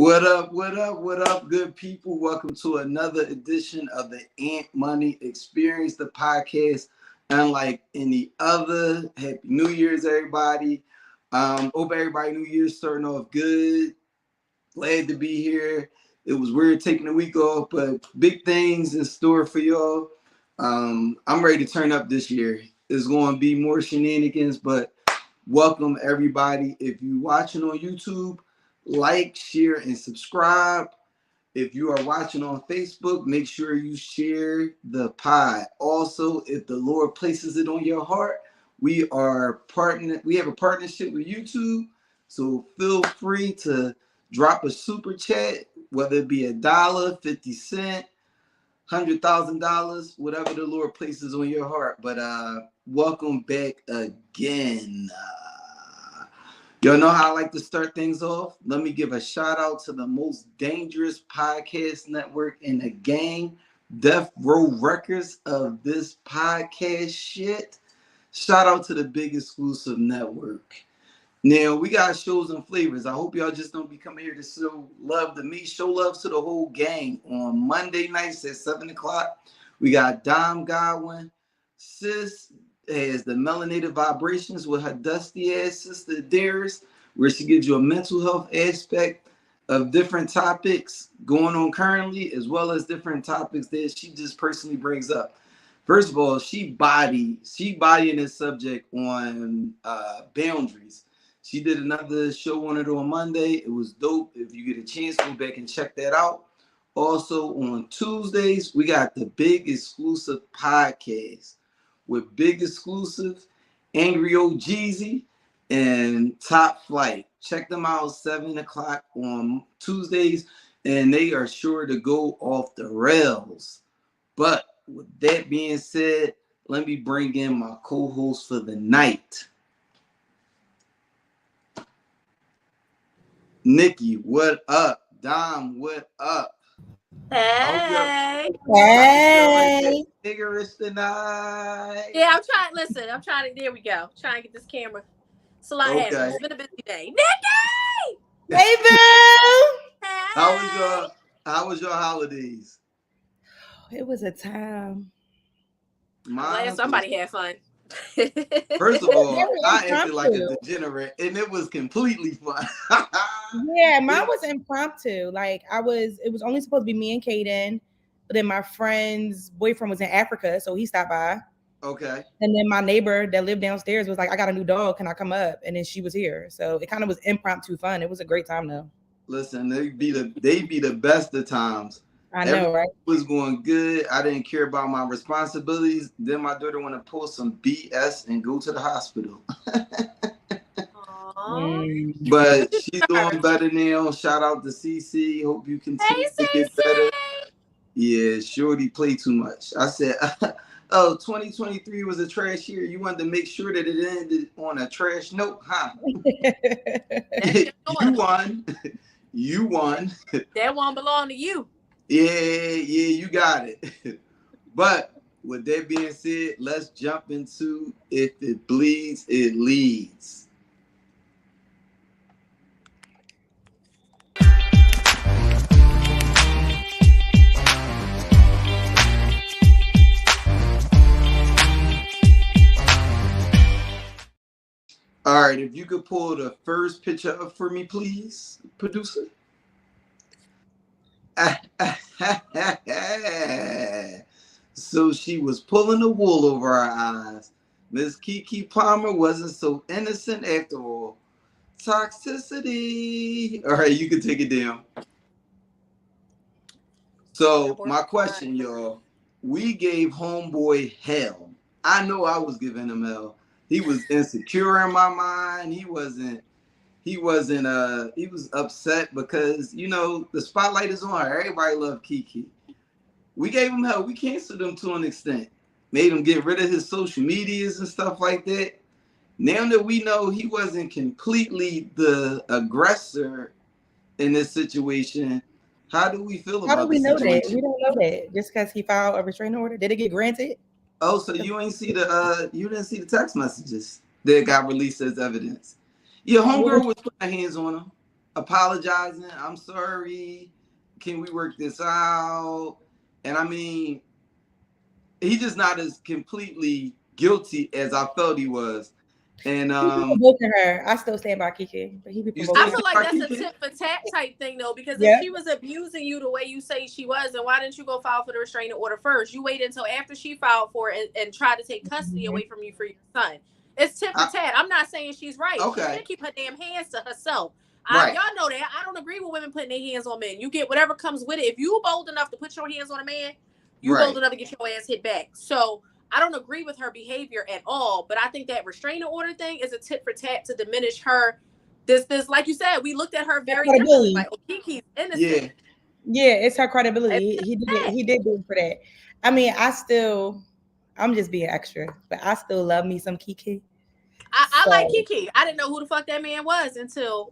What up, what up, what up, good people? Welcome to another edition of the AntMoney Experience, the podcast. Unlike any other, Happy New Year's, everybody. Hope everybody New Year's starting off good. Glad to be here. It was weird taking a week off, but big things in store for y'all. I'm ready to turn up this year. It's going to be more shenanigans, but welcome everybody. If you're watching on YouTube, like, share, and subscribe. If you are watching on Facebook, make sure you share the pod. Also, if the Lord places it on your heart, we have a partnership with YouTube. So feel free to drop a super chat, whether it be $1, 50 cents, $100,000, whatever the Lord places on your heart. But welcome back again. Y'all know how I like to start things off. Let me give a shout out to the most dangerous podcast network in the gang, Death Row Records of this podcast shit. Shout out to the big exclusive network. Now, we got shows and flavors. I hope y'all just don't be coming here to show love to me. Show love to the whole gang. On Monday nights at 7 o'clock, we got Dom Godwin, Sis has the Melanated Vibrations with her dusty ass sister Darius, where she gives you a mental health aspect of different topics going on currently, as well as different topics that she just personally brings up. First of all, she bodying this subject on boundaries. She did another show on it on Monday. It was dope. If you get a chance, go back and check that out. Also on Tuesdays, we got the big exclusive podcast with Big Exclusive, Angry Old Jeezy, and Top Flight. Check them out 7 o'clock on Tuesdays, and they are sure to go off the rails. But with that being said, let me bring in my co-host for the night. Nikki, what up? Dom, what up? Hey. Hey. Vigorous tonight. Yeah, I'm trying. Listen, there we go. Trying to get this camera. It's a lot happening. It's been a busy day. Nikki! Hey, boo! Hey. How was your holidays? It was a time. Somebody had fun. First of all, I acted like a degenerate, and it was completely fun. Yeah, mine was impromptu. Like it was only supposed to be me and Kaden, but then my friend's boyfriend was in Africa, so he stopped by. Okay. And then my neighbor that lived downstairs was like, "I got a new dog. Can I come up?" And then she was here, so it kind of was impromptu fun. It was a great time though. Listen, they be the best of times. I know, Everything right? was going good. I didn't care about my responsibilities. Then my daughter want to pull some BS and go to the hospital. But she's doing better now. Shout out to CC. Hope you continue to get better. Yeah, Shorty played too much. I said, 2023 was a trash year. You wanted to make sure that it ended on a trash note, huh? You won. You won. That one belonged to you. Yeah, you got it. But with that being said, let's jump into If It Bleeds, It Leads. All right, if you could pull the first picture up for me, please, producer. So she was pulling the wool over her eyes. Miss Keke Palmer wasn't so innocent after all. Toxicity. All right, you can take it down. So my question, y'all, we gave homeboy hell. I know I was giving him hell. He was insecure in my mind. He was upset because, the spotlight is on her. Everybody loved Keke. We gave him hell. We canceled him to an extent. Made him get rid of his social medias and stuff like that. Now that we know he wasn't completely the aggressor in this situation, how do we feel about How do we know situation? that? We don't know that. Just because he filed a restraining order, did it get granted? Oh, so you didn't see the text messages that got released as evidence. Your homegirl was putting her hands on him. apologizing. I'm sorry. Can we work this out? And I mean, he's just not as completely guilty as I felt he was. And provoking her. I still stand by Kiki, but he be provoking. I feel like that's a tit for tat type thing though, because if she was abusing you the way you say she was, then why didn't you go file for the restraining order first? You waited until after she filed for it and tried to take custody away from you for your son. It's tit for tat. I'm not saying she's right. Okay. She should keep her damn hands to herself. Y'all know that. I don't agree with women putting their hands on men. You get whatever comes with it. If you bold enough to put your hands on a man, you bold enough to get your ass hit back. So I don't agree with her behavior at all, but I think that restraining order thing is a tit for tat to diminish her. This, like you said, we looked at her very differently. Like, oh, Kiki's innocent. Yeah, it's her credibility. He did do it for that. I mean, I'm just being extra, but I still love me some Kiki. I like Kiki. I didn't know who the fuck that man was until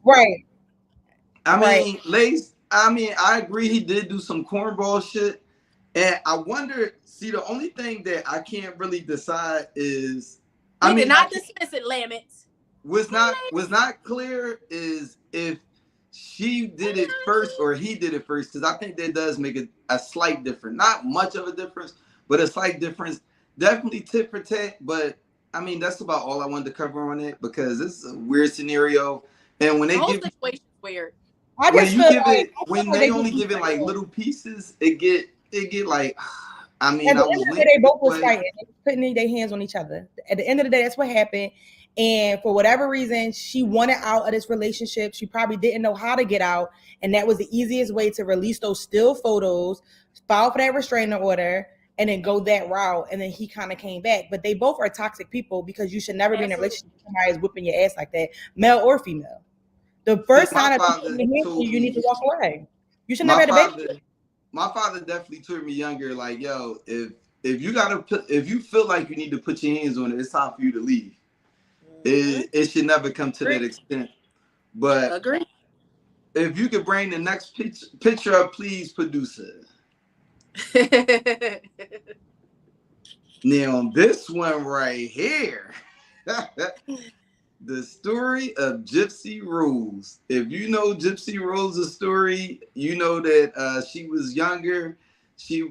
I mean, Lace. I mean, I agree. He did do some cornball shit. And I wonder, see, the only thing that I can't really decide is we did not dismiss it, Laments. Was not clear is if she did it first or he did it first, because I think that does make a slight difference. Not much of a difference, but a slight difference. Definitely tit for tat, but I mean that's about all I wanted to cover on it because this is a weird scenario. And when they give situation's weird. When they only give it like little pieces, it get like, I mean, at the end of the day, they both was fighting, putting their hands on each other. At the end of the day, that's what happened. And for whatever reason, she wanted out of this relationship. She probably didn't know how to get out, and that was the easiest way to release those still photos, file for that restraining order, and then go that route. And then he kind of came back. But they both are toxic people because you should never be in a relationship with somebody who's whipping your ass like that, male or female. The first sign of you need to walk away. You should never have a baby. My father definitely told me younger, like, yo, if you feel like you need to put your hands on it, it's time for you to leave. It should never come to that extent. But if you could bring the next picture up, please, producer. Now, this one right here. The story of Gypsy Rose. If you know Gypsy Rose's story, you know that she was younger.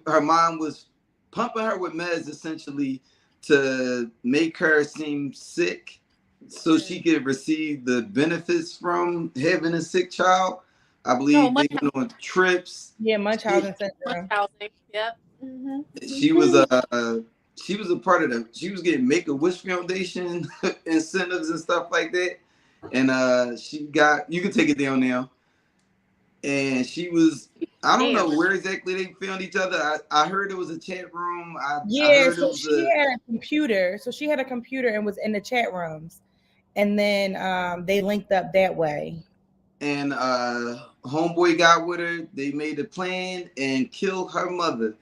Her mom was pumping her with meds essentially to make her seem sick so she could receive the benefits from having a sick child. I believe they went on trips. Yeah, Munchausen syndrome. Yep. Mm-hmm. She was a part of them. She was getting Make-A-Wish Foundation incentives and stuff like that. And she got, you can take it down now. And she was, I don't know where exactly they found each other. I heard it was a chat room. So she had a computer. So she had a computer and was in the chat rooms. And then they linked up that way. And homeboy got with her. They made a plan and killed her mother.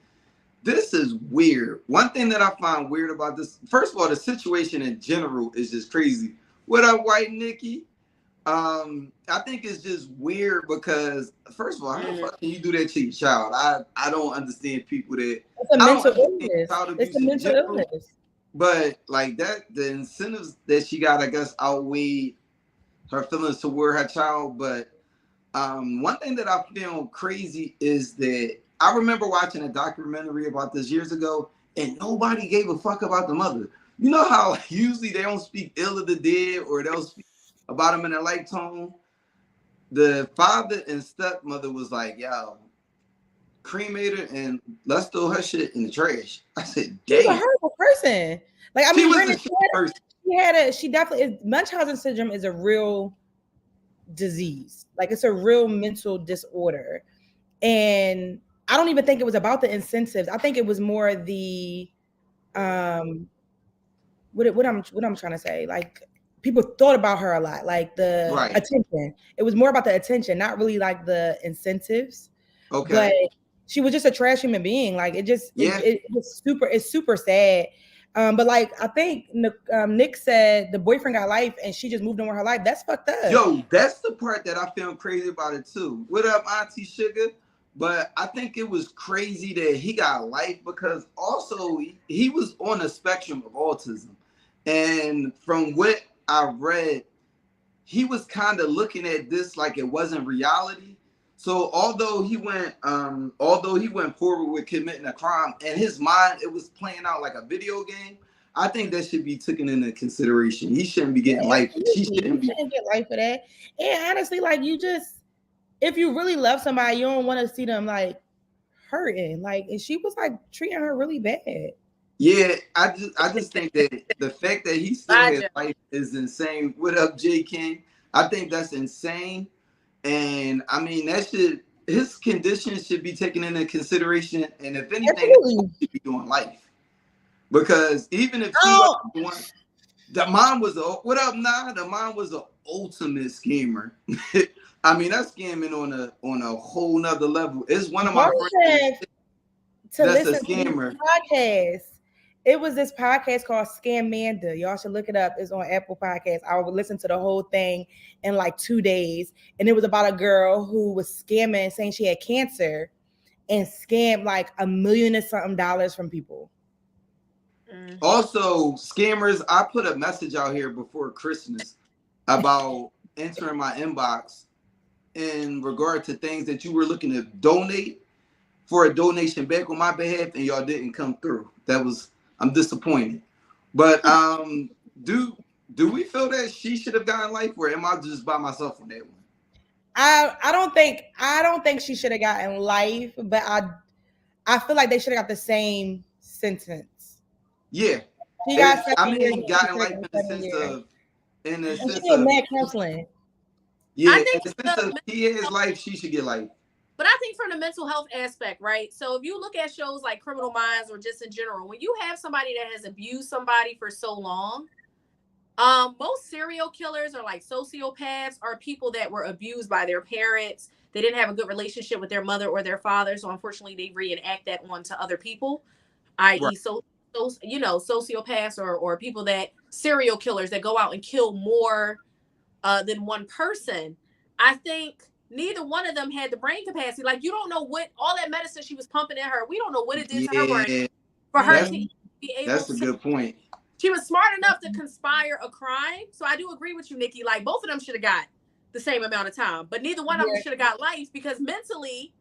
This is weird. One thing that I find weird about this, first of all, the situation in general is just crazy. What up, White Nikki? I think it's just weird because, first of all, how the fuck can you do that to your child? I don't understand people that. It's a mental illness. It's a mental illness. But like that, the incentives that she got, I guess, outweighed her feelings toward her child. But one thing that I feel crazy is that I remember watching a documentary about this years ago, and nobody gave a fuck about the mother. You know how usually they don't speak ill of the dead or they'll speak about them in a light tone? The father and stepmother was like, yo, cremate her and let's throw her shit in the trash. I said, damn. She's a horrible person. Like, I mean, she definitely is. Munchausen syndrome is a real disease. Like, it's a real mental disorder. And I don't even think it was about the incentives. I think it was more the what I'm trying to say. Like, people thought about her a lot, like the attention. It was more about the attention, not really like the incentives. Okay. But she was just a trash human being. Like, it just it's super sad. But like, I think Nick said the boyfriend got life and she just moved on with her life. That's fucked up. Yo, that's the part that I feel crazy about it too. What up, Auntie Sugar? But I think it was crazy that he got life because also he was on a spectrum of autism. And from what I read, he was kind of looking at this like it wasn't reality. So although he went forward with committing a crime, in his mind it was playing out like a video game. I think that should be taken into consideration. He shouldn't be getting life. She shouldn't get life for that. And honestly, like, if you really love somebody, you don't want to see them like hurting. Like, and she was like treating her really bad. Yeah, I just think that the fact that he still has life is insane. What up, J King? I think that's insane. And I mean, his conditions should be taken into consideration. And if anything, he should be doing life. Because even if the mom was what up, nah? The mom was an ultimate schemer. I mean, that's scamming on a whole nother level. It's one of my friends that's a scammer. Podcast. It was this podcast called Scammanda. Y'all should look it up. It's on Apple Podcasts. I would listen to the whole thing in like 2 days. And it was about a girl who was scamming, saying she had cancer, and scammed like $1 million and something from people. Also, scammers, I put a message out here before Christmas about entering my inbox in regard to things that you were looking to donate for a donation back on my behalf, and y'all didn't come through. I'm disappointed. But do we feel that she should have gotten life, or am I just by myself on that one? I don't think she should have gotten life, but I feel like they should have got the same sentence. Yeah. She got gotten life in the sense of mad counseling. Yeah, I think in the sense of he has life, she should get life. But I think from the mental health aspect, right? So if you look at shows like Criminal Minds or just in general, when you have somebody that has abused somebody for so long, most serial killers are like sociopaths, are people that were abused by their parents. They didn't have a good relationship with their mother or their father. So unfortunately, they reenact that onto other people, i.e. Right. Sociopaths or people that serial killers that go out and kill more than one person. I think neither one of them had the brain capacity. Like, you don't know what all that medicine she was pumping in her. We don't know what it did to her brain for her to be able. That's a good point. She was smart enough to conspire a crime. So I do agree with you, Nikki. Like, both of them should have got the same amount of time, but neither one of them should have got life because mentally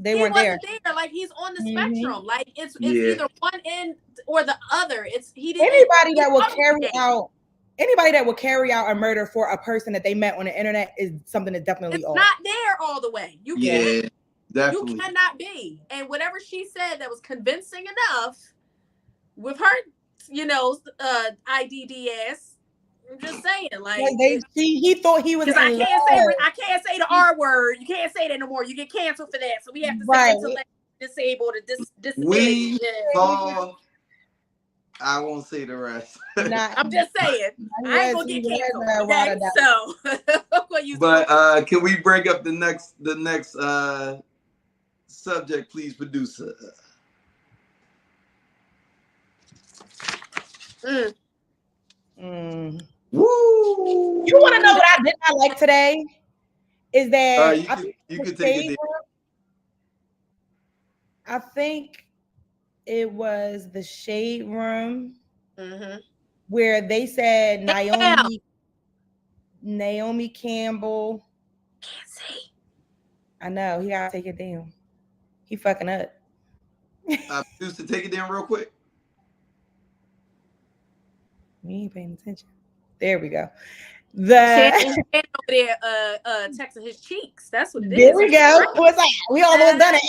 he wasn't there. Like, he's on the spectrum. Like, it's either one end or the other. Anybody that will carry out a murder for a person that they met on the internet is something that's definitely off. Not there all the way. Definitely. You cannot be. And whatever she said that was convincing enough with her, IDD ass. I'm just saying, he thought he was. I can't say the R word. You can't say that no more. You get canceled for that. So we have to say intellect, disabled, or disability. I won't say the rest. I'm just saying. I ain't gonna get canceled. Okay? So, but can we bring up the next subject, please, producer? Woo! You want to know what I did not like today? Is that you can take it. I think it was the Shade Room where they said Naomi Campbell. Can't say. I know, he gotta take it down. He fucking up. Just to take it down real quick. We ain't paying attention. There we go. Over there, texting his cheeks. That's what it is. There we go. What's that? We almost done it.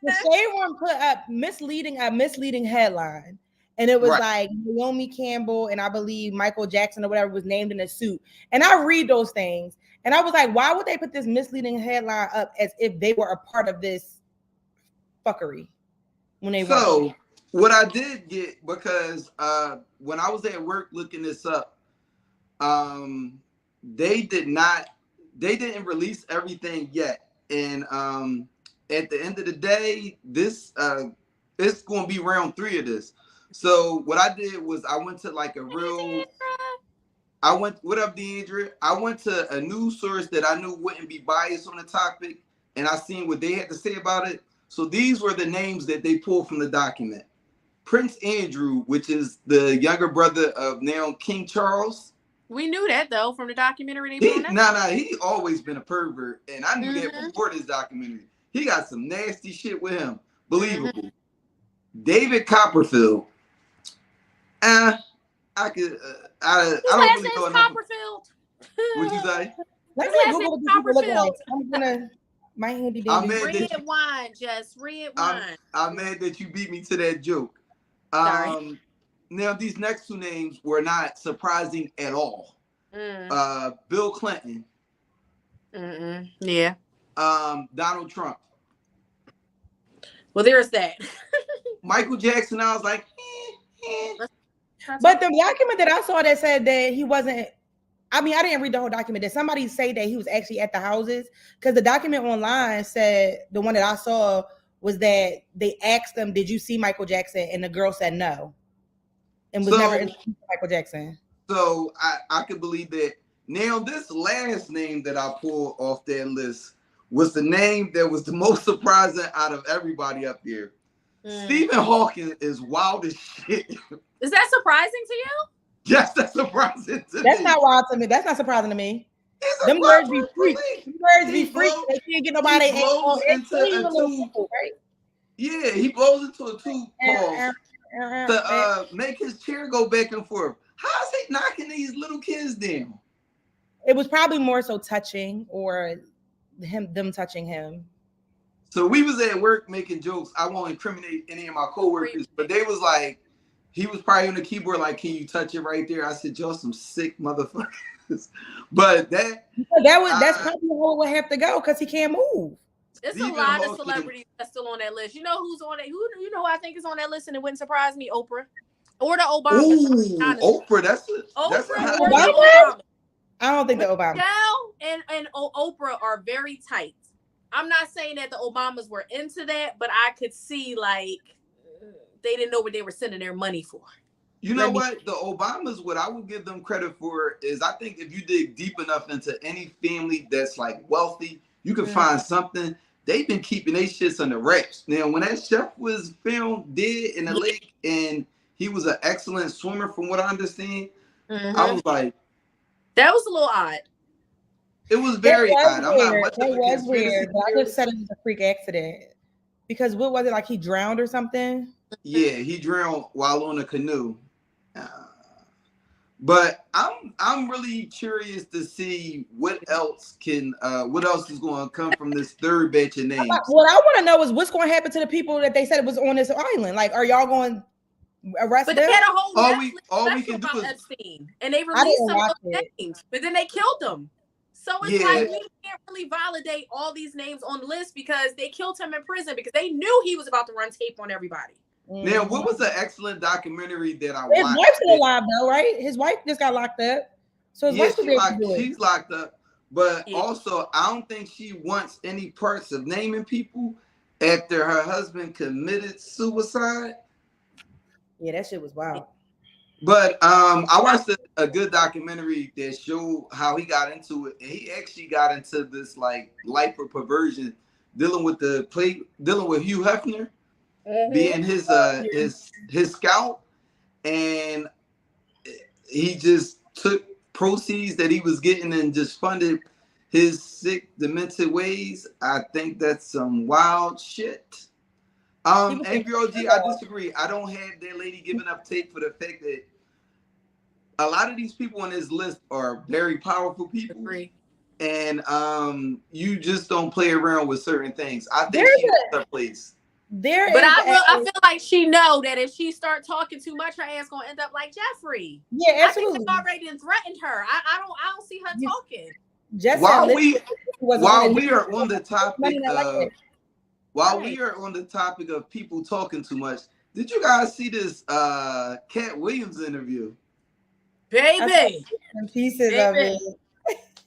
The Shade Room put up a misleading headline, and it was like Naomi Campbell and I believe Michael Jackson or whatever was named in a suit. And I read those things, and I was like, why would they put this misleading headline up as if they were a part of this fuckery when they weren't? What I did get, because when I was at work looking this up, they didn't release everything yet. And at the end of the day, this it's going to be round 3 of this. So what I did was I went to what up, Deidre? I went to a news source that I knew wouldn't be biased on the topic, and I seen what they had to say about it. So these were the names that they pulled from the document. Prince Andrew, which is the younger brother of now King Charles, We knew that though from the documentary they put on that. He always been a pervert, and I knew that before this documentary. He got some nasty shit with him. Believable. David Copperfield. I don't really know enough. Copperfield. What'd you say? Let's Google what people look like. I'm gonna my handy dandy. Red wine, just red wine. I'm mad that you beat me to that joke. Sorry. Now these next two names were not surprising at all. Bill Clinton. Yeah. Donald Trump. Well, there's that. Michael Jackson. I was like, But the document that I saw that said that he wasn't. I mean, I didn't read the whole document. Did somebody say that he was actually at the houses? Because the document online said, the one that I saw was that they asked him, "Did you see Michael Jackson?" And the girl said no, and was never introduced to Michael Jackson. So I could believe that. Now, this last name that I pulled off that list was the name that was the most surprising out of everybody up there. Stephen Hawking is wild as shit. Is that surprising to you? Yes, that's surprising to me. That's not wild to me. That's not surprising to me. Them words be free. Words be free. They can't get nobody right? Yeah, he blows into a tube to make his chair go back and forth. How is he knocking these little kids down? It was probably more so touching or them touching him. So we was at work making jokes. I won't incriminate any of my coworkers, but they was like, he was probably on the keyboard like, "Can you touch it right there?" I said, "Y'all some sick motherfuckers." But that's probably who would have to go because he can't move. It's a lot of celebrities that's still on that list. You know who's on it? Who I think is on that list, and it wouldn't surprise me? Oprah or the Obamas. Ooh, Oprah. That's Oprah. I don't think the Obama. Michelle and Oprah are very tight. I'm not saying that the Obamas were into that, but I could see like they didn't know what they were sending their money for. You know what? The Obamas, what I would give them credit for is I think if you dig deep enough into any family that's like wealthy, you can find something. They've been keeping their shits under wraps. Now, when that chef was filmed dead in the lake and he was an excellent swimmer from what I understand, I was like, that was a little odd. It was very odd. I'm not much of a was weird, but I just said it was a freak accident. Because what was it, like he drowned or something? Yeah, he drowned while on a canoe. But I'm really curious to see what else is going to come from this third batch of names. What I want to know is what's going to happen to the people that they said was on this island. Like, are y'all going to arrest them? But they had a whole all we can do is Epstein, and they released some of those names, but then they killed them. So it's like we can't really validate all these names on the list because they killed him in prison because they knew he was about to run tape on everybody. Now, what was the excellent documentary that I watched? His wife's still alive though, right? His wife just got locked up. So she's locked up. But also, I don't think she wants any parts of naming people after her husband committed suicide. Yeah, that shit was wild. But I watched a good documentary that showed how he got into it. And he actually got into this like life of perversion, dealing with Hugh Hefner being his scout, and he just took proceeds that he was getting and just funded his sick, demented ways. I think that's some wild shit. Angry OG, I disagree. I don't have that lady giving up tape for the fact that a lot of these people on this list are very powerful people. And you just don't play around with certain things. I think she's in her place. I feel like she know that if she start talking too much, her ass gonna end up like Jeffrey. Yeah, absolutely. I think they already threatened her. I don't see her talking. While we are on the topic of people talking too much, did you guys see this Cat Williams interview? Baby, pieces of it.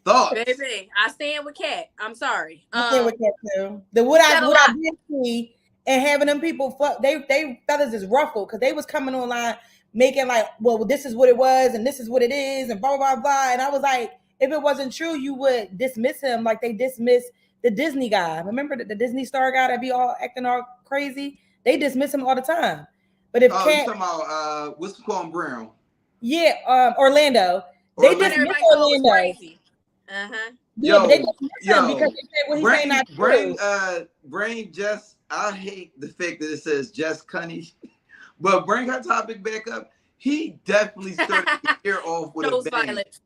Thoughts? Baby, I stand with Cat. I'm sorry. I stand with Cat too. What I did see and having them people, they feathers is ruffled because they was coming online making like, well, this is what it was and this is what it is and blah blah blah. And I was like, if it wasn't true, you would dismiss him like they dismiss the Disney guy. Remember the Disney star guy that be all acting all crazy? They dismiss him all the time. But if you're talking about what's called Brown? Yeah, Orlando. They dismissed everybody thought it was Orlando. crazy. Yeah, but they dismissed him because they said what he's saying not true. Bring Jess. I hate the fact that it says Jess Cunny, but bring her topic back up. He definitely started the year off with a bang. Violence.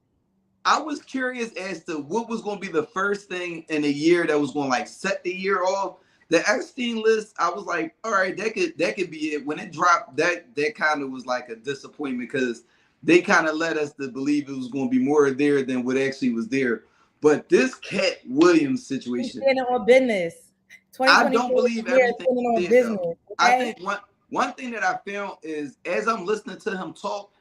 I was curious as to what was going to be the first thing in a year that was going to like set the year off. The Epstein list, I was like, all right, that could be it. When it dropped, that kind of was like a disappointment because they kind of led us to believe it was going to be more there than what actually was there. But this Cat Williams situation, on business. I don't believe everything. On business. Okay? I think one thing that I found is as I'm listening to him talk,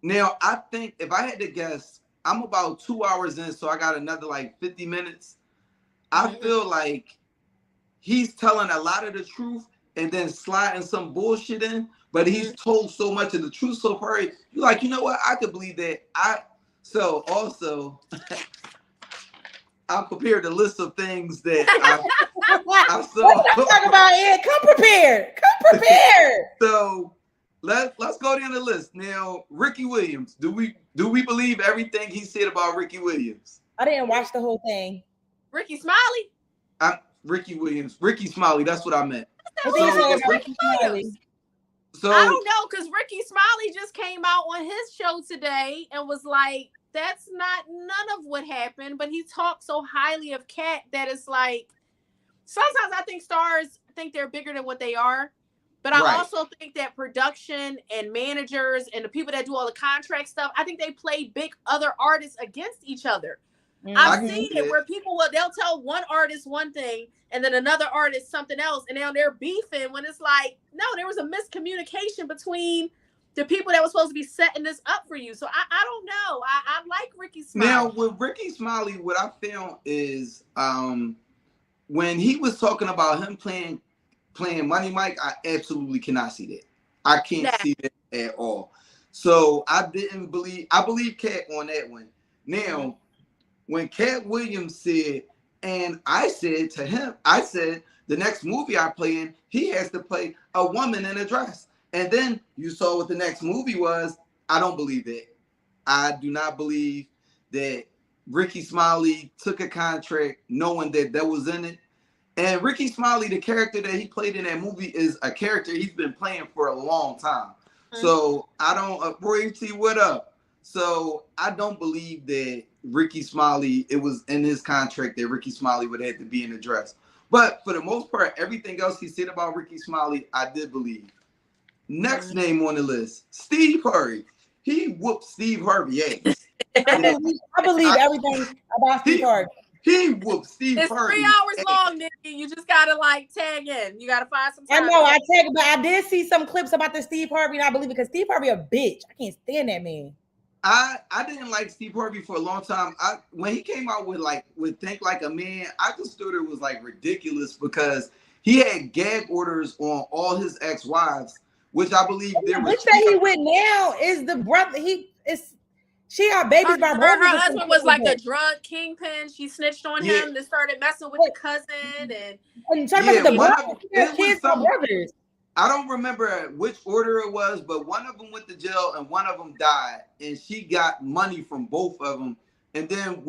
now I think if I had to guess, I'm about 2 hours in, so I got another like 50 minutes. I feel like he's telling a lot of the truth and then sliding some bullshit in, but he's told so much of the truth so far. You're like, you know what? I could believe that. So also, I prepared a list of things that I saw. Let's talk about it. Come prepared. So let's go down the list Mm-hmm. now. Ricky Williams. Do we believe everything he said about Ricky Williams? I didn't watch the whole thing. Ricky Smiley. Ricky Williams. Ricky Smiley. That's what I meant. Ricky Smiley. So I don't know because Ricky Smiley just came out on his show today and was like, "That's not none of what happened." But he talked so highly of Kat that it's like sometimes I think stars think they're bigger than what they are. But I also think that production and managers and the people that do all the contract stuff, I think they play big other artists against each other. I've seen it where they'll tell one artist one thing and then another artist something else, and now they're beefing when it's like, no, there was a miscommunication between the people that were supposed to be setting this up for you. So I don't know. I like Ricky Smiley. Now with Ricky Smiley, what I found is when he was talking about him playing Money Mike, I absolutely cannot see that. I can't see that at all. So I believe Cat on that one. Now, when Cat Williams said, and I said to him, I said, the next movie I play in, he has to play a woman in a dress. And then you saw what the next movie was. I don't believe that. I do not believe that Ricky Smiley took a contract knowing that was in it. And Ricky Smiley, the character that he played in that movie, is a character he's been playing for a long time. So I don't, Royalty, what up? So I don't believe that Ricky Smiley, it was in his contract that Ricky Smiley would have to be in a dress. But for the most part, everything else he said about Ricky Smiley, I did believe. Next name on the list, Steve Harvey. He whooped Steve Harvey ass. I believe everything about Steve Harvey. He whooped Steve It's Harvey. 3 hours long, Nikki. You just gotta like tag in. You gotta find some time. I know I tag, but I did see some clips about the Steve Harvey, and I believe it because Steve Harvey a bitch. I can't stand that man. I didn't like Steve Harvey for a long time. When he came out with Think Like a Man, I just thought it was like ridiculous because he had gag orders on all his ex-wives, which I believe there was. Which that he with now is the brother. She got babies by her husband was like a drug kingpin. She snitched on him and started messing with the cousin and talking about the kids are brothers. I don't remember which order it was, but one of them went to jail and one of them died, and she got money from both of them. And then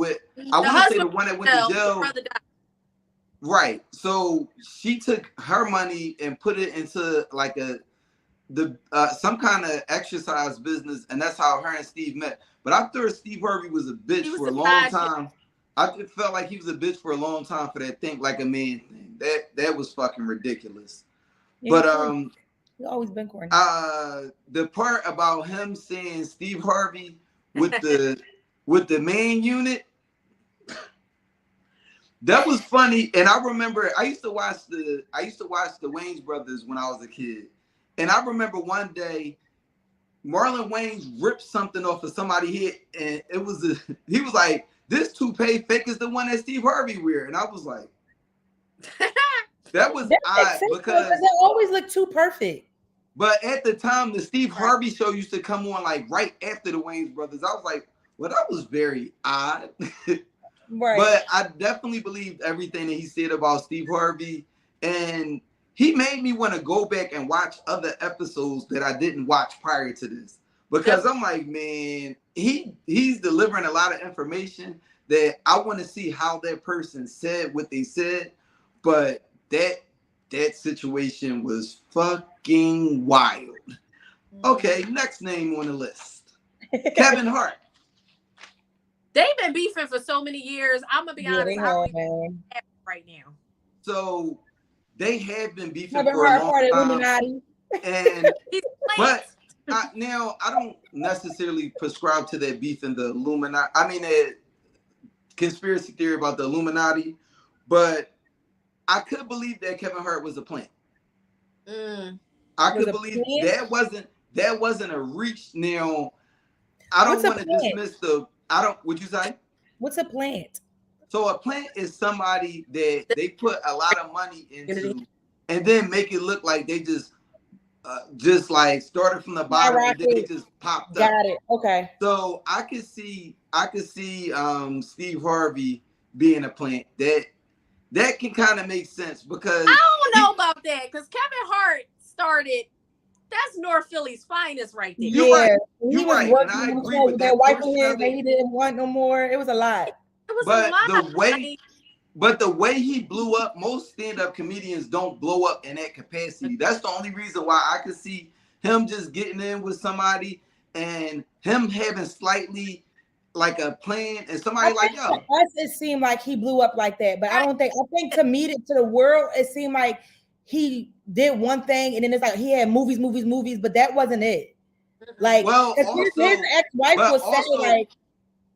I want to say the one that went to jail, right? So she took her money and put it into like some kind of exercise business, and that's how her and Steve met. But I thought Steve Harvey was a bitch for a long time. I felt like he was a bitch for a long time for that Think Like a Man thing. That was fucking ridiculous. Yeah, but he's always been corny. The part about him saying Steve Harvey with the man unit, that was funny. And I remember I used to watch the Wayans brothers when I was a kid. And I remember one day Marlon Wayans ripped something off of somebody's head, and he was like, "This toupee fake is the one that Steve Harvey wear," and I was like, "That was odd because they always look too perfect." But at the time, the Steve Harvey show used to come on like right after the Wayans brothers. I was like, "Well, that was very odd." Right. But I definitely believed everything that he said about Steve Harvey, and he made me want to go back and watch other episodes that I didn't watch prior to this. because I'm like, man, he's delivering a lot of information that I want to see how that person said what they said, but that situation was fucking wild. Okay, next name on the list, Kevin Hart. They've been beefing for so many years. I'm gonna be honest, I don't even have it right now. So they have been beefing Kevin for Hart, a long part of time, Illuminati. and but now I don't necessarily prescribe to that beef in the Illuminati. I mean, that conspiracy theory about the Illuminati, but I could believe that Kevin Hart was a plant. I could believe that wasn't a reach. Now, I don't want to dismiss the. I don't. Would you say? What's a plant? So a plant is somebody that they put a lot of money into, and then make it look like they just like started from the bottom and then they just popped up. Got it. Okay. So I could see Steve Harvey being a plant. That can kind of make sense because I don't know about that because Kevin Hart started. That's North Philly's finest right there. You're right. You're right. And I agree with that. Wiping his that he didn't want no more. It was a lot. It was a lot. But the way he blew up, most stand-up comedians don't blow up in that capacity. That's the only reason why I could see him just getting in with somebody and him having slightly like a plan and somebody like, yo. To us, it seemed like he blew up like that. But I think to meet it to the world, it seemed like he did one thing and then it's like he had movies, but that wasn't it. Like, well, also, his ex-wife was saying like,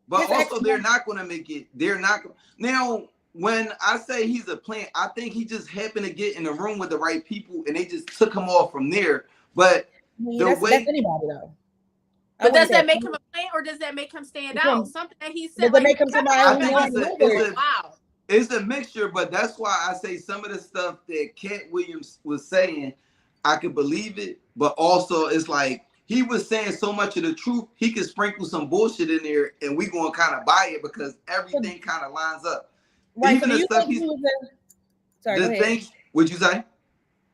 but also they're not going to make it. They're not now. When I say he's a plant, I think he just happened to get in the room with the right people and they just took him off from there. But that's anybody though. But does that make him a plant or does that make him stand out? Something that he said. Does it make him somebody? It's a mixture, but that's why I say some of the stuff that Cat Williams was saying, I could believe it, but also it's like he was saying so much of the truth, he could sprinkle some bullshit in there and we gonna kind of buy it because everything kind of lines up. Right. Even So the stuff he's sorry, the things, what'd you say?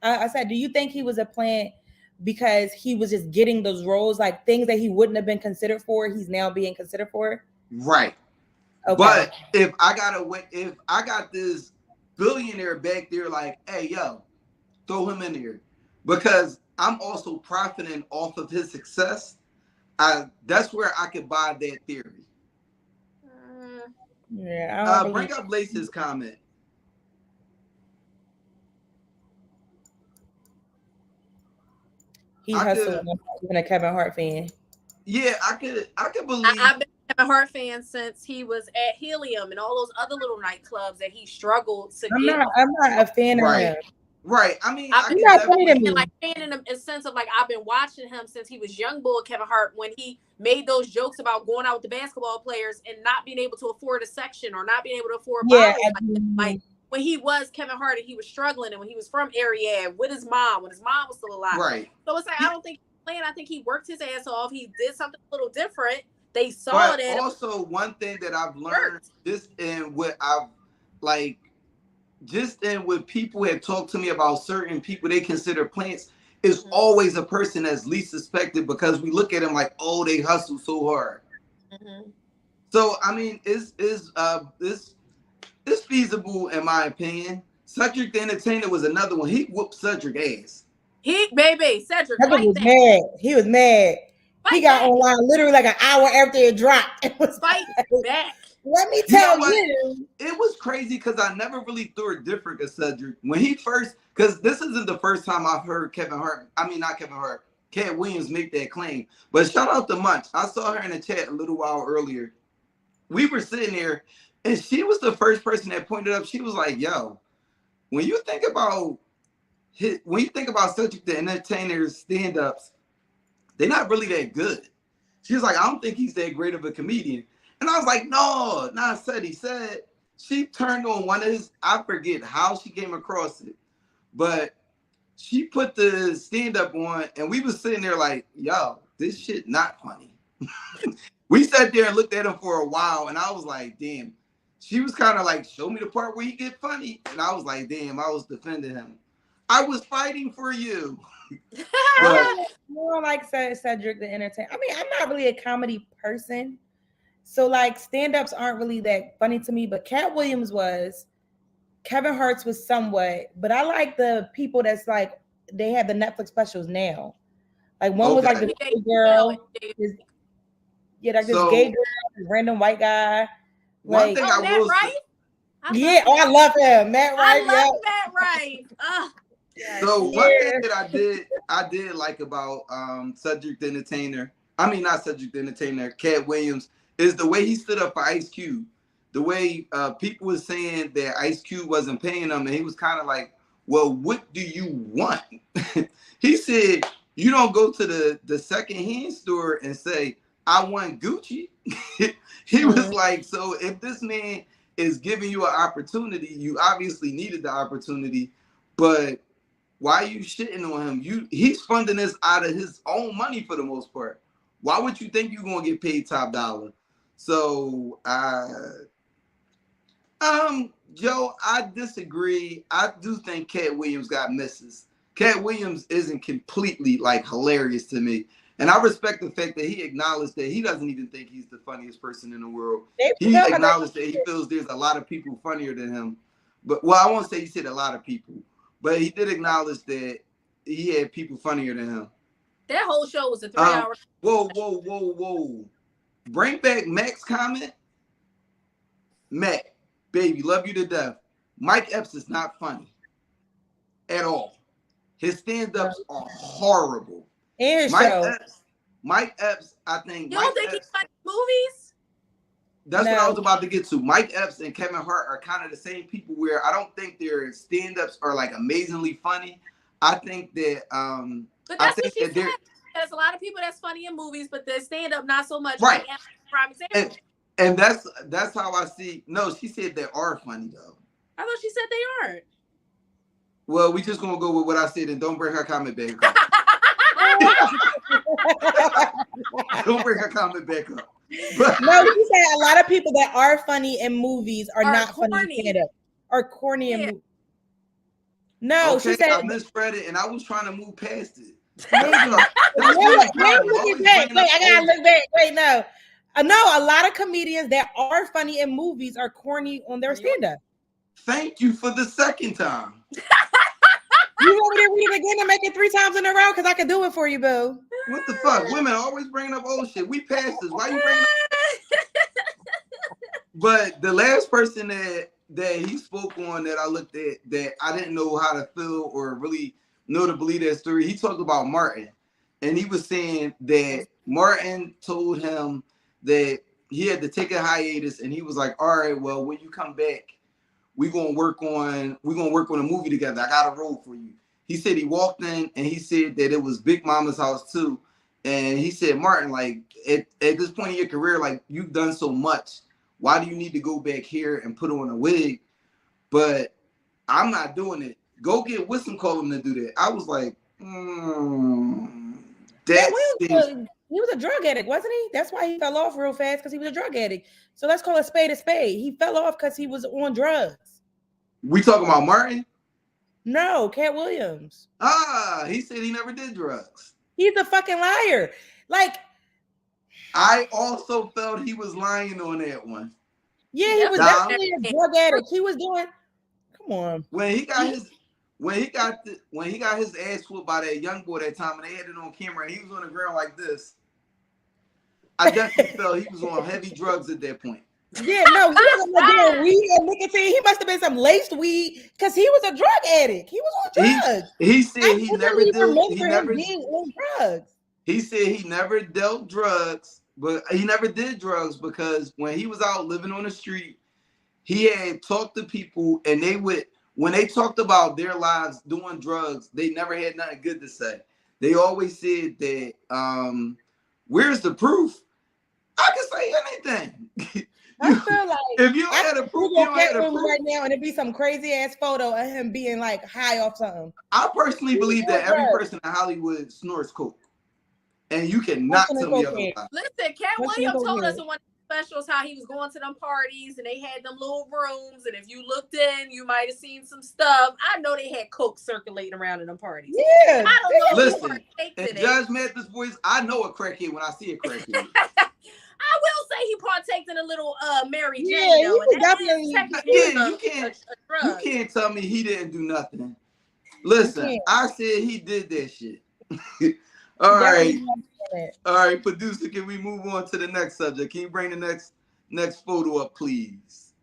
I said, do you think he was a plant because he was just getting those roles, like things that he wouldn't have been considered for, he's now being considered for? Right. Okay. But if I got this billionaire back there, like, hey, yo, throw him in there, because I'm also profiting off of his success. That's where I could buy that theory. Yeah. Bring up Lace's comment. He hustled. Even a Kevin Hart fan. Yeah, I could believe. I've been a Kevin Hart fan since he was at Helium and all those other little nightclubs that he struggled to get. I'm not a fan of him. Right. I mean, I'm not fan in the sense of like I've been watching him since he was young boy Kevin Hart when he made those jokes about going out with the basketball players and not being able to afford a section or not being able to afford bottles. Like when he was Kevin Hart and he was struggling and when he was from Ariad with his mom when his mom was still alive. Right. So it's like I don't think he's playing. I think he worked his ass off. He did something a little different. They saw that. Also, one thing that I've learned just in what I've like. Just in what people have talked to me about certain people they consider plants is always a person that's least suspected because we look at them like, oh, they hustle so hard. So I mean, it's feasible in my opinion. Cedric the Entertainer was another one. He whooped Cedric ass. Cedric was mad. He was mad. He got online literally like an hour after it dropped. It was fight back. Let me tell you. It was crazy because I never really threw a different at Cedric. When he first, because this isn't the first time I've heard Cat Williams make that claim. But shout out to Munch. I saw her in the chat a little while earlier. We were sitting there, and she was the first person that pointed up. She was like, yo, when you think about Cedric the Entertainer's stand-ups, they're not really that good. She was like, I don't think he's that great of a comedian. And I was like, no, he said she turned on one of his, I forget how she came across it, but she put the stand-up on and we was sitting there like, yo, this shit not funny. We sat there and looked at him for a while and I was like, damn. She was kind of like, show me the part where he get funny. And I was like, damn, I was defending him. I was fighting for you. I don't like Cedric the Entertainer. I mean, I'm not really a comedy person. So like stand-ups aren't really that funny to me, but Cat Williams was. Kevin Hart's was somewhat, but I like the people that's like they have the Netflix specials now. Like one was like this gay girl, like this gay girl, this random white guy. One Like, thing I will say, I love him, Matt Rife. I love Matt Rife. So one thing that I did like about Cedric the Entertainer, I mean not Cedric the Entertainer, Cat Williams, is the way he stood up for Ice Cube. The way people were saying that Ice Cube wasn't paying him, and he was kind of like, well, what do you want? He said, you don't go to the secondhand store and say, I want Gucci. He was like, so if this man is giving you an opportunity, you obviously needed the opportunity, but why are you shitting on him? He's funding this out of his own money for the most part. Why would you think you're gonna get paid top dollar? So Joe, I disagree. I do think Cat Williams got misses. Cat Williams isn't completely like hilarious to me. And I respect the fact that he acknowledged that he doesn't even think he's the funniest person in the world. He acknowledged that he feels there's a lot of people funnier than him. But I won't say he said a lot of people, but he did acknowledge that he had people funnier than him. That whole show was a 3 hour. Whoa. Bring back Mac's comment. Mac, baby, love you to death. Mike Epps is not funny at all. His stand-ups are horrible. Mike Epps, I think. You don't think he's funny movies? That's what I was about to get to. Mike Epps and Kevin Hart are kind of the same people where I don't think their stand-ups are like amazingly funny. I think that but that's what she said. There's a lot of people that's funny in movies, but their stand-up not so much. Right. And that's how I see. No, she said they are funny though. I thought she said they aren't. Well, we just gonna go with what I said and don't bring her comment back up. Don't bring her comment back up. No, she said a lot of people that are funny in movies are not corny. Funny in stand-up. Are corny in movies. No, okay, she said I misread it and I was trying to move past it. Wait, I gotta look back. Wait, no. No, a lot of comedians that are funny in movies are corny on their stand-up. Thank you for the second time. You want me to read it again and make it 3 times in a row? Because I can do it for you, boo. What the fuck? Women always bringing up old shit. We passed this. Why you bringing up? But the last person that he spoke on that I looked at that I didn't know how to feel or really know to believe that story, he talked about Martin. And he was saying that Martin told him that he had to take a hiatus, and he was like, all right, well, when you come back, we're gonna work on a movie together. I got a role for you. He said he walked in and he said that it was Big Mama's house too. And he said, Martin, like at this point in your career, like you've done so much. Why do you need to go back here and put on a wig? But I'm not doing it. Go get Whistle Column to do that. I was like, he was a drug addict, wasn't he? That's why he fell off real fast, because he was a drug addict. So let's call a spade a spade. He fell off because he was on drugs. We talking about Martin? No, Cat Williams. He said he never did drugs. He's a fucking liar. Like, I also felt he was lying on that one. Yeah, he was definitely a drug addict. He was doing. Come on. When he got his ass whooped by that young boy that time, and they had it on camera, and he was on the ground like this. I definitely felt he was on heavy drugs at that point. Yeah, no, he wasn't doing weed and nicotine. He must have been some laced weed because he was a drug addict. He was on drugs. He said he never did. Drugs. He said he never dealt drugs, but he never did drugs because when he was out living on the street, he had talked to people, and when they talked about their lives doing drugs, they never had nothing good to say. They always said that, where's the proof? I can say anything. I feel like if you had a proof, you don't have a proof right now, and it'd be some crazy ass photo of him being like high off something. I personally believe that every person in Hollywood snorts coke, and you cannot tell me otherwise. Listen, Cat Williams told us in one of specials how he was going to them parties and they had them little rooms, and if you looked in, you might have seen some stuff. I know they had coke circulating around in them parties. Yeah. I don't know. Listen, in Judge Mathis voice, I know a crackhead when I see a crackhead. I will say he partaked in a little Mary Jane. Yeah, he was definitely. You can't tell me he didn't do nothing. Listen, I said he did that shit. All right, producer, can we move on to the next subject? Can you bring the next photo up, please?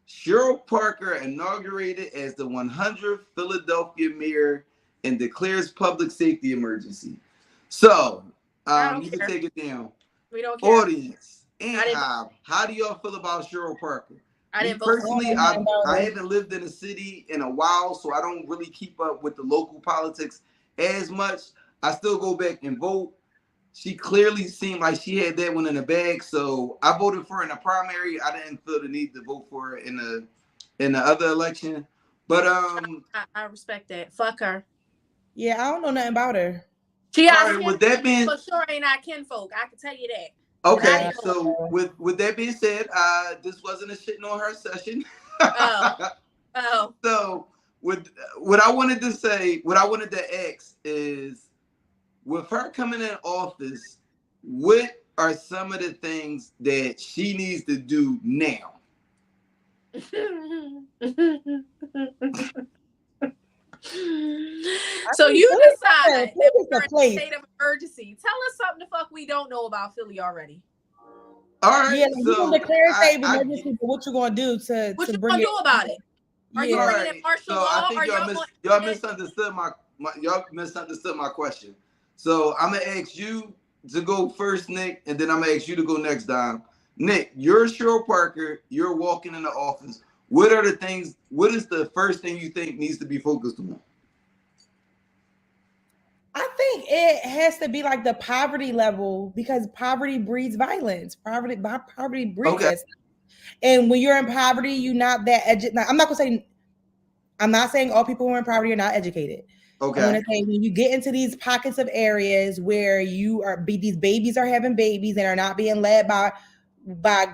Cheryl Parker inaugurated as the 100th Philadelphia mayor and declares public safety emergency. So, you can take it down. We don't care. Audience, how do y'all feel about Cheryl Parker? I didn't personally, I haven't lived in a city in a while, so I don't really keep up with the local politics as much. I still go back and vote. She clearly seemed like she had that one in the bag, so I voted for her in the primary. I didn't feel the need to vote for her in the other election. But I respect that. Fuck her. Yeah, I don't know nothing about her. She with that being, for sure ain't our kinfolk. I can tell you that. Okay, so with that being said, this wasn't a shitting on her session. Oh. So with what I wanted to ask is, with her coming in office, what are some of the things that she needs to do now? So you decide if we're in a state of emergency. Tell us something the fuck we don't know about Philly already. All right. Yeah, you can declare state of emergency, but what you gonna do to what you bring gonna do about it? Are you bringing in martial law? I think y'all misunderstood my question. So I'm gonna ask you to go first, Nick, and then I'm gonna ask you to go next, Dom. Nick, you're Cheryl Parker. You're walking in the office. What is the first thing you think needs to be focused on? I think it has to be like the poverty level, because poverty breeds violence. Poverty breeds this. And when you're in poverty, you're not that educated. I'm not saying all people who are in poverty are not educated. Okay. I'm gonna say when you get into these pockets of areas where these babies are having babies and are not being led by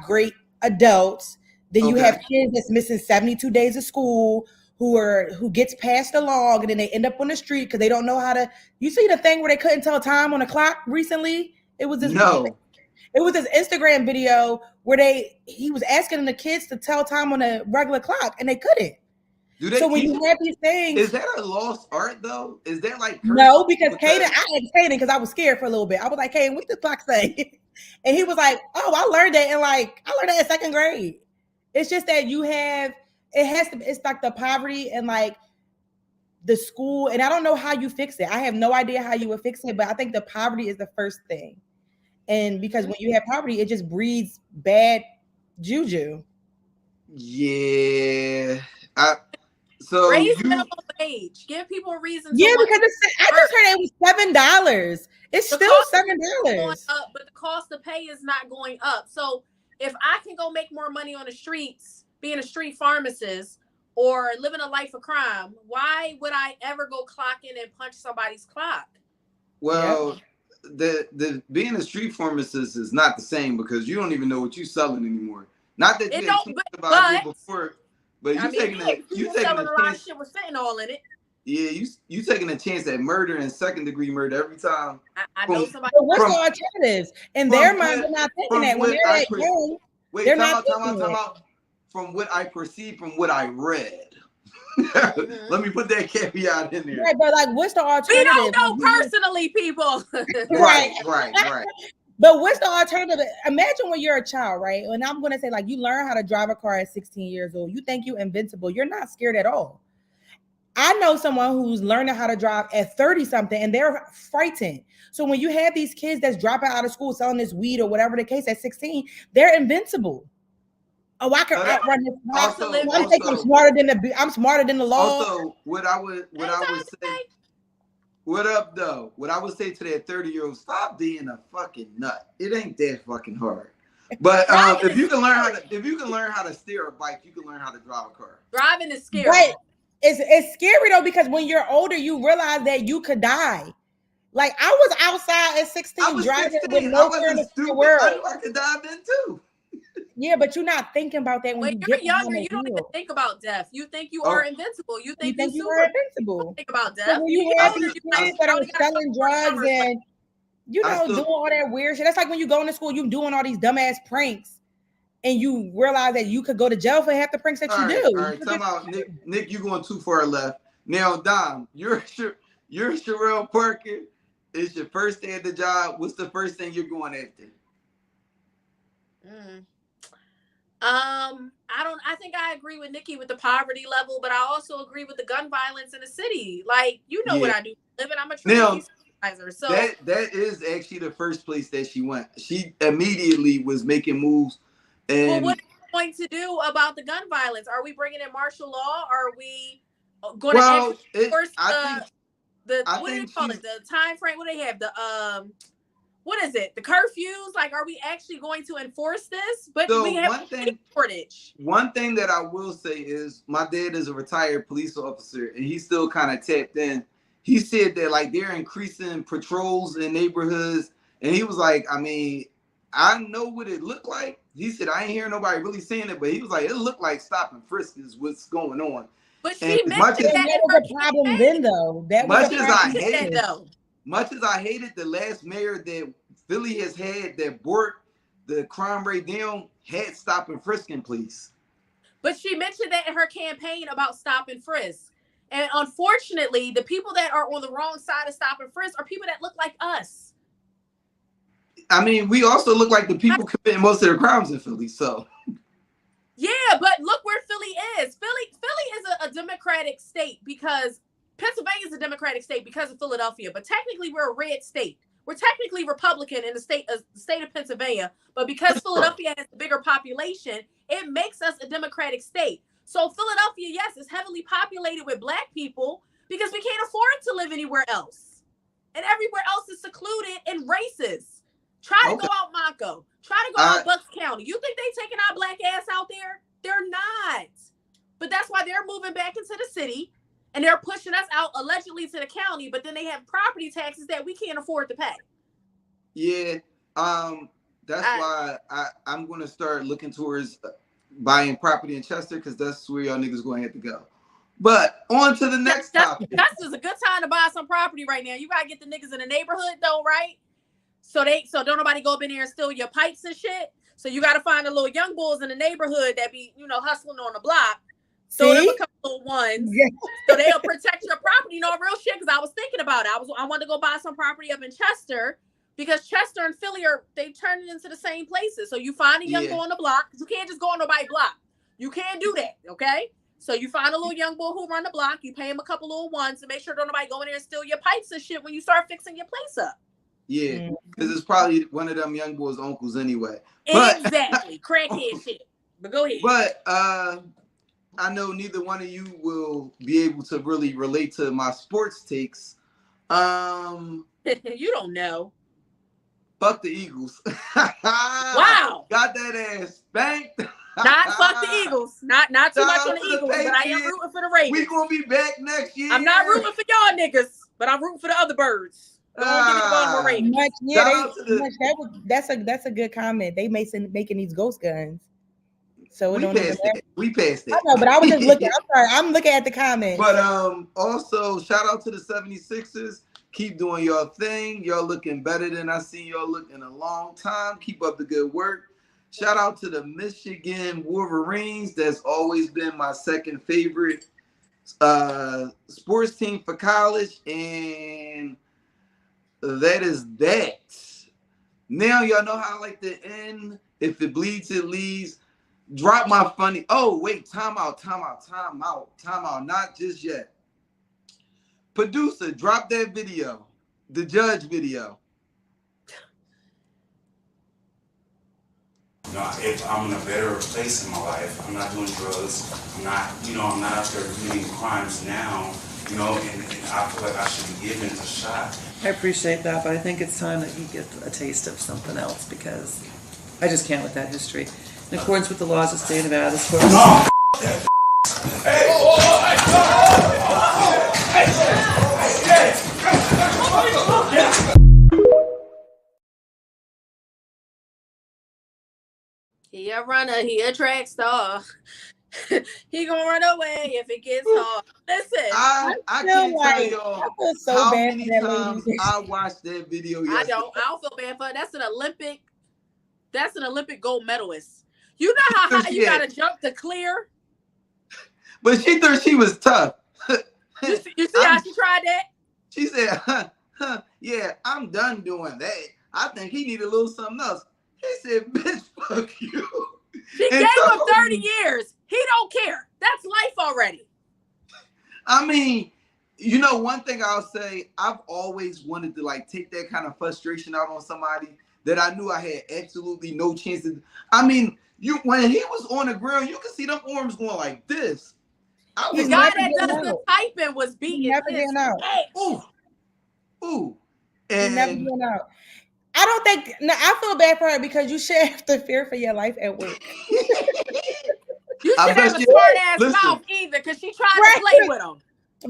great adults, then you have kids that's missing 72 days of school who gets passed along, and then they end up on the street because they don't know how to. You see the thing where they couldn't tell time on the clock recently? It was this Instagram video where he was asking the kids to tell time on a regular clock and they couldn't. So when you have these things, is that a lost art though? Is that like no? Because Kaden, I asked Kaden because I was scared for a little bit. I was like, Kaden, what the clock say? And he was like, oh, I learned that in second grade. It's just that it's like the poverty and like the school, and I don't know how you fix it. I have no idea how you would fix it, but I think the poverty is the first thing. And because when you have poverty, it just breeds bad juju. Yeah. So raise minimum wage. Give people a reason. Yeah, because I just heard it was $7. It's still $7. But the cost to pay is not going up. So if I can go make more money on the streets, being a street pharmacist, or living a life of crime, why would I ever go clock in and punch somebody's clock? Well, the being a street pharmacist is not the same because you don't even know what you're selling anymore. Not that you had too much about it before. But you taking a lot of shit with fentanyl in it. Yeah, you taking a chance at murder and second degree murder every time. I know somebody. But what's the alternatives? In their mind, they're not thinking that. When they're at home, they're not thinking that. From what I perceived, from what I read. Let me put that caveat in there. Right, but like, what's the alternative? We don't know personally, people. Right. But what's the alternative? Imagine when you're a child, right? And I'm going to say, like, you learn how to drive a car at 16 years old. You think you're invincible. You're not scared at all. I know someone who's learning how to drive at 30 something and they're frightened. So when you have these kids that's dropping out of school selling this weed or whatever the case at 16, they're invincible. Oh, I can outrun this. I'm smarter than the law. Also, what I would say. What up, though? What I would say to that 30-year-old, stop being a fucking nut. It ain't that fucking hard. But if you can learn how to steer a bike, you can learn how to drive a car. Driving is scary. Right. It's scary though, because when you're older, you realize that you could die. Like, I was outside at 16 driving 16. with no care in the world. I knew I could dive in too. Yeah, but you're not thinking about that when you you're get younger. You don't even think about death. You think you are invincible. You think you super. are invincible. Think about death. So when you have these kids that are selling drugs and doing all that weird shit, that's like when you go into school, you doing all these dumbass pranks, and you realize that you could go to jail for half the pranks that you do. All right, time out, Nick. You going too far left. Now, Dom, you're Sherelle Parker. It's your first day at the job. What's the first thing you're going after? I think I agree with Nikki with the poverty level, but I also agree with the gun violence in the city. Like, what I do living. I'm a training supervisor. So that is actually the first place that she went. She immediately was making moves. And what are we going to do about the gun violence? Are we bringing in martial law? Are we going to enforce the what do they call it? The time frame? What do they have? The what is it? The curfews? Like, are we actually going to enforce this? But we have shortage. One thing that I will say is my dad is a retired police officer, and he's still kind of tapped in. He said that like they're increasing patrols in neighborhoods, and he was like, I mean, I know what it looked like. He said I ain't hearing nobody really saying it, but he was like, it looked like stop and frisk is what's going on. But she mentioned that was a problem then, though. Much as I hated the last mayor that Philly has had that brought the crime rate down, had stop and frisking, please. But she mentioned that in her campaign about stop and frisk. And unfortunately, the people that are on the wrong side of stop and frisk are people that look like us. I mean, we also look like the people committing most of the crimes in Philly, so. Yeah, but look where Philly is. Philly is a Democratic state because Pennsylvania is a Democratic state because of Philadelphia, but technically we're a red state. We're technically Republican in the state of Pennsylvania, but because Philadelphia has a bigger population, it makes us a Democratic state. So Philadelphia, yes, is heavily populated with Black people because we can't afford to live anywhere else. And everywhere else is secluded and racist. Try to go out Monco. Try to go out Bucks County. You think they taking our Black ass out there? They're not. But that's why they're moving back into the city. And they're pushing us out allegedly to the county, but then they have property taxes that we can't afford to pay. Yeah, that's why I'm going to start looking towards buying property in Chester because that's where y'all niggas going to have to go. But on to the next topic. Chester's a good time to buy some property right now. You got to get the niggas in the neighborhood though, right? So don't nobody go up in there and steal your pipes and shit. So you got to find the little young bulls in the neighborhood that be, hustling on the block. So them a couple of ones, so they'll protect your property. Real shit. Because I was thinking about it. I wanted to go buy some property up in Chester because Chester and Philly they turned it into the same places. So you find a young boy on the block. You can't just go on nobody's block. You can't do that. Okay. So you find a little young boy who run the block. You pay him a couple little ones to make sure don't nobody go in there and steal your pipes and shit when you start fixing your place up. Yeah, because it's probably one of them young boys' uncles anyway. Exactly, crackhead shit. But go ahead. But I know neither one of you will be able to really relate to my sports takes. You don't know. Fuck the Eagles. Wow. Got that ass spanked. Not fuck the Eagles. Not too much on the Eagles, but I am rooting for the Raiders. We gonna be back next year. I'm not rooting for y'all niggas, but I'm rooting for the other birds. That's a good comment. They making these ghost guns. So we passed it. I know, but I was just looking. I'm sorry. I'm looking at the comments. But also shout out to the 76ers. Keep doing your thing. Y'all looking better than I seen y'all look in a long time. Keep up the good work. Shout out to the Michigan Wolverines. That's always been my second favorite sports team for college. And that is that. Now y'all know how I like to end. If it bleeds, it leads. Drop my funny. Oh, wait, time out. Not just yet. Producer, drop that video. The judge video. If I'm in a better place in my life, I'm not doing drugs, I'm not out there committing crimes now, and I feel like I should be given a shot. I appreciate that, but I think it's time that you get a taste of something else because I just can't with that history. In accordance with the laws of the state of Nevada, this court... No, hey! He a runner. He a track star. He gonna run away if it gets hard. Listen, I can't tell I y'all feel so how bad many for that times lady. I watched that video I yesterday. don't feel bad for her. That's an Olympic gold medalist. You know how high you gotta jump to clear? But she thought she was tough. You see how she tried that? She said, yeah, I'm done doing that. I think he need a little something else. He said, bitch, fuck you. She gave him 30 years. He don't care. That's life already. I mean, you know, one thing I'll say, I've always wanted to like take that kind of frustration out on somebody that I knew I had absolutely no chance to. I mean, when he was on the ground, you could see them arms going like this. The guy that does the typing was beating his Ooh. Ooh. And never getting out. I don't think. No, I feel bad for her because you should have to fear for your life at work. You should have a smart ass mouth either, because she tried to play with him.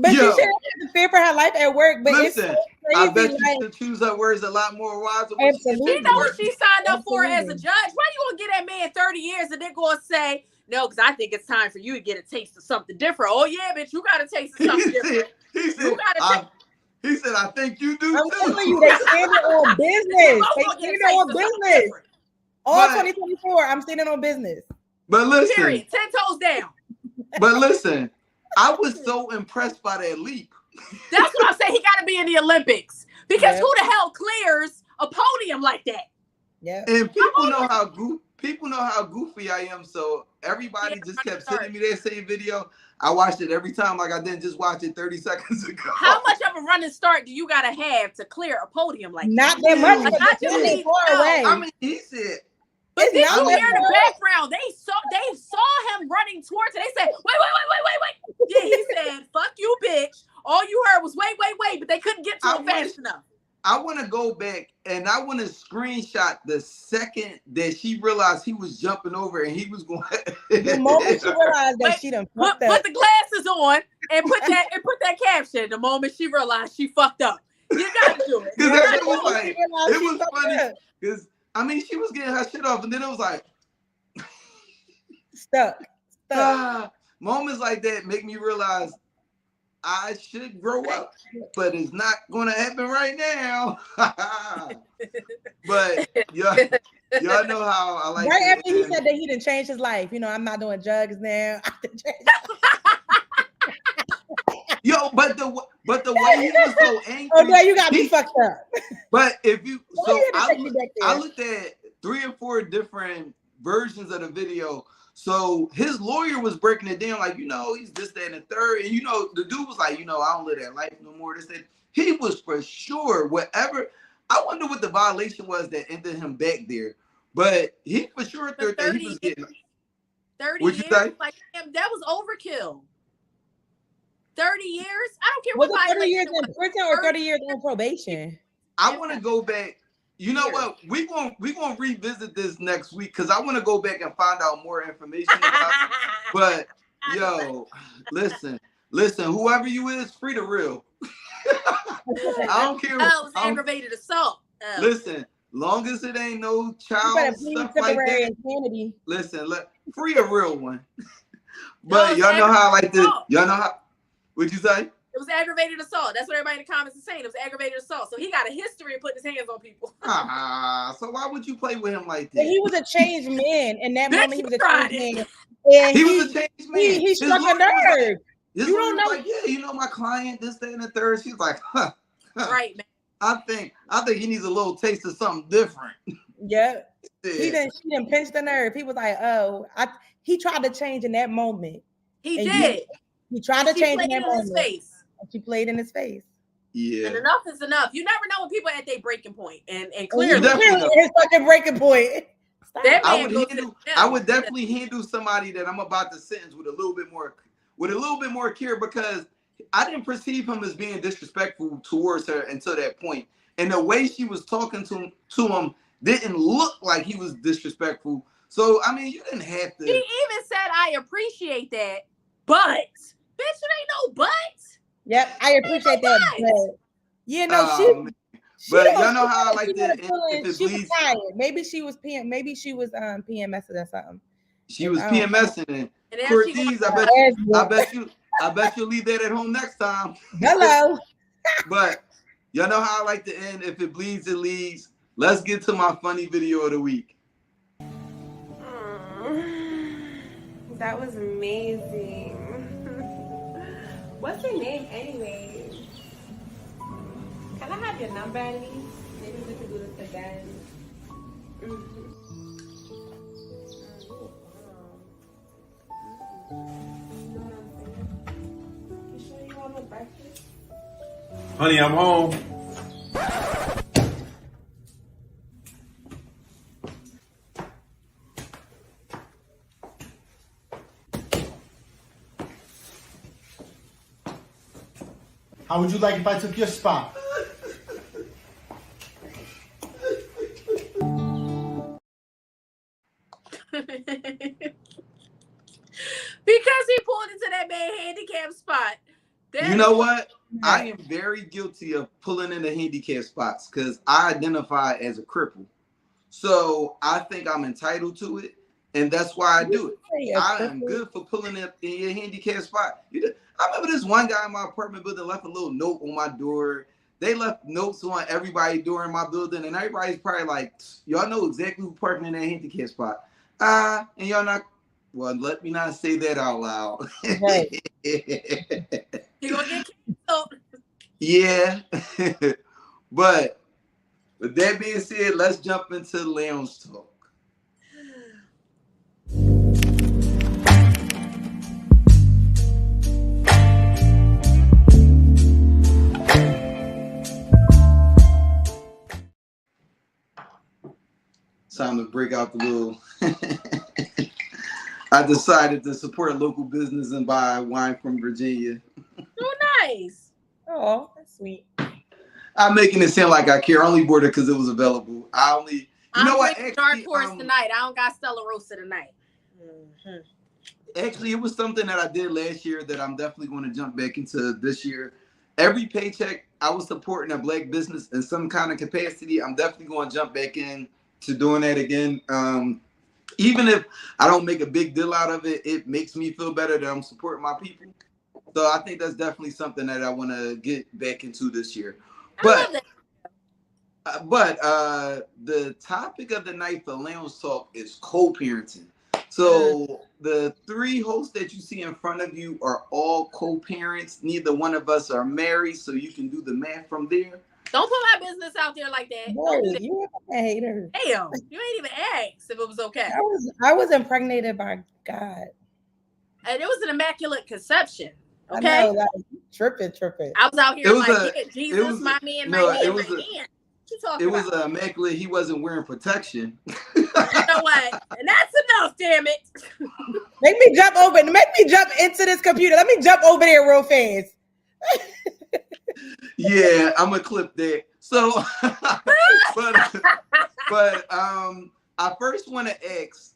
But you should have to fear for her life at work. But listen, it's so I bet crazy, you should choose her words a lot more wiser. Absolutely. She know what she signed up for as a judge. Why you gonna get that man 30 years and they're gonna say no? Because I think it's time for you to get a taste of something different. Oh yeah, bitch, you got a taste of something different. He said, I think you do I'm too. telling you, they standing on business. They standing on business. All 2024, I'm standing on business. But listen. Period. 10 toes down. But listen, I was so impressed by that leap. That's what I'm saying. He got to be in the Olympics. Because who the hell clears a podium like that? Yeah. And people know how goofy I am. So everybody just kept sending me that same video. I watched it every time like I didn't just watch it 30 seconds ago. How much of a running start do you gotta have to clear a podium like Not that much. Like, I just need far away. I mean, he said. But did you hear the background? They saw him running towards it. They said, wait. Yeah, he said, fuck you, bitch. All you heard was wait, but they couldn't get to him fast enough. I want to go back and I want to screenshot the second that she realized he was jumping over and he was going. The moment she realized that she done fucked up. Put the glasses on and put that caption. The moment she realized she fucked up, you gotta do it. It was funny because I mean she was getting her shit off and then it was like stuck. Moments like that make me realize I should grow up, but it's not going to happen right now. But y'all know how I like. Right after he said that he didn't change his life. You know, I'm not doing drugs now. Yo, but the way he was so angry. Oh no, you got me fucked up. But if you, I looked at 3 or 4 different versions of the video. So his lawyer was breaking it down like, you know, he's this, that, and the third. And, you know, the dude was like, you know, I don't live that life no more. This, that. He was for sure, whatever. I wonder what the violation was that ended him back there. But he for sure thought that he was getting 30 years. Like, that was overkill. 30 years? I don't care what. Was it 30 years in prison or 30 years on probation? I want to go back. You know what? We gonna revisit this next week because I want to go back and find out more information about it. But yo, listen, whoever you is, free the real. I don't care. Oh, it was aggravated assault. Listen, long as it ain't no child stuff like that. Insanity. Listen, free a real one. But y'all know how I like this. Y'all know how. What'd you say? It was aggravated assault. That's what everybody in the comments is saying. It was aggravated assault. So he got a history of putting his hands on people. So why would you play with him like that? He was a changed man. In that moment, he was a changed man. And he was a changed man. He struck a nerve. You don't know. Like, yeah, you know my client, this, that, and the third. She's like, right, man. I think he needs a little taste of something different. Yeah. She didn't pinch the nerve. He was like, oh, he tried to change in that moment. He did. He tried to change in that moment. Face. She played in his face. Yeah. And enough is enough. You never know when people are at their breaking point. And clearly his fucking breaking point. I would definitely handle somebody that I'm about to sentence with a little bit more care because I didn't perceive him as being disrespectful towards her until that point. And the way she was talking to him didn't look like he was disrespectful. So I mean, you didn't have to. He even said, I appreciate that, but bitch, it ain't no but. Yep, I appreciate that. But, But y'all know how I like to. If it she was bleeds, tired. Maybe she was PMSing or something. she was PMSing. And then Cortez, I bet you'll leave that at home next time. Hello. But y'all know how I like to end. If it bleeds, it leads. Let's get to my funny video of the week. That was amazing. What's your name anyway? Can I have your number at least? Maybe we can do this again. Honey, I'm home. How would you like if I took your spot? Because he pulled into that man handicap spot. You know what? I am very guilty of pulling into handicap spots because I identify as a cripple. So I think I'm entitled to it, and that's why I do it. I am good for pulling up in your handicap spot. I remember this one guy in my apartment building left a little note on my door. They left notes on everybody door in my building, and everybody's probably like, y'all know exactly who parking in that handicap spot. And y'all not, well, let me not say that out loud. Right. You're gonna get killed. Yeah. But with that being said, let's jump into lounge talk. Time to break out the little. I decided to support local business and buy wine from Virginia. Oh, nice. Oh, that's sweet. I'm making it sound like I care. I only bought it because it was available. I'm Dark Horse tonight. I don't got Stella Rosa tonight. Actually, it was something that I did last year that I'm definitely going to jump back into this year. Every paycheck, I was supporting a black business in some kind of capacity. I'm definitely going to jump back in to doing that again. Even if I don't make a big deal out of it, it makes me feel better that I'm supporting my people. So I think that's definitely something that I want to get back into this year. But the topic of the night for Lounge Talk is co-parenting. So the three hosts that you see in front of you are all co-parents. Neither one of us are married, so you can do the math from there. Don't put my business out there like that. Boy, Don't do that. you a hater. Damn, you ain't even asked if it was okay. I was impregnated by God. And it was an immaculate conception. Okay. I know, like, tripping. I was out here like, Jesus, my man, my hand. It was immaculate. He wasn't wearing protection. You know what? And that's enough, damn it. Make me jump into this computer. Let me jump over there real fast. Yeah, I'm gonna clip that. So, but I first want to ask,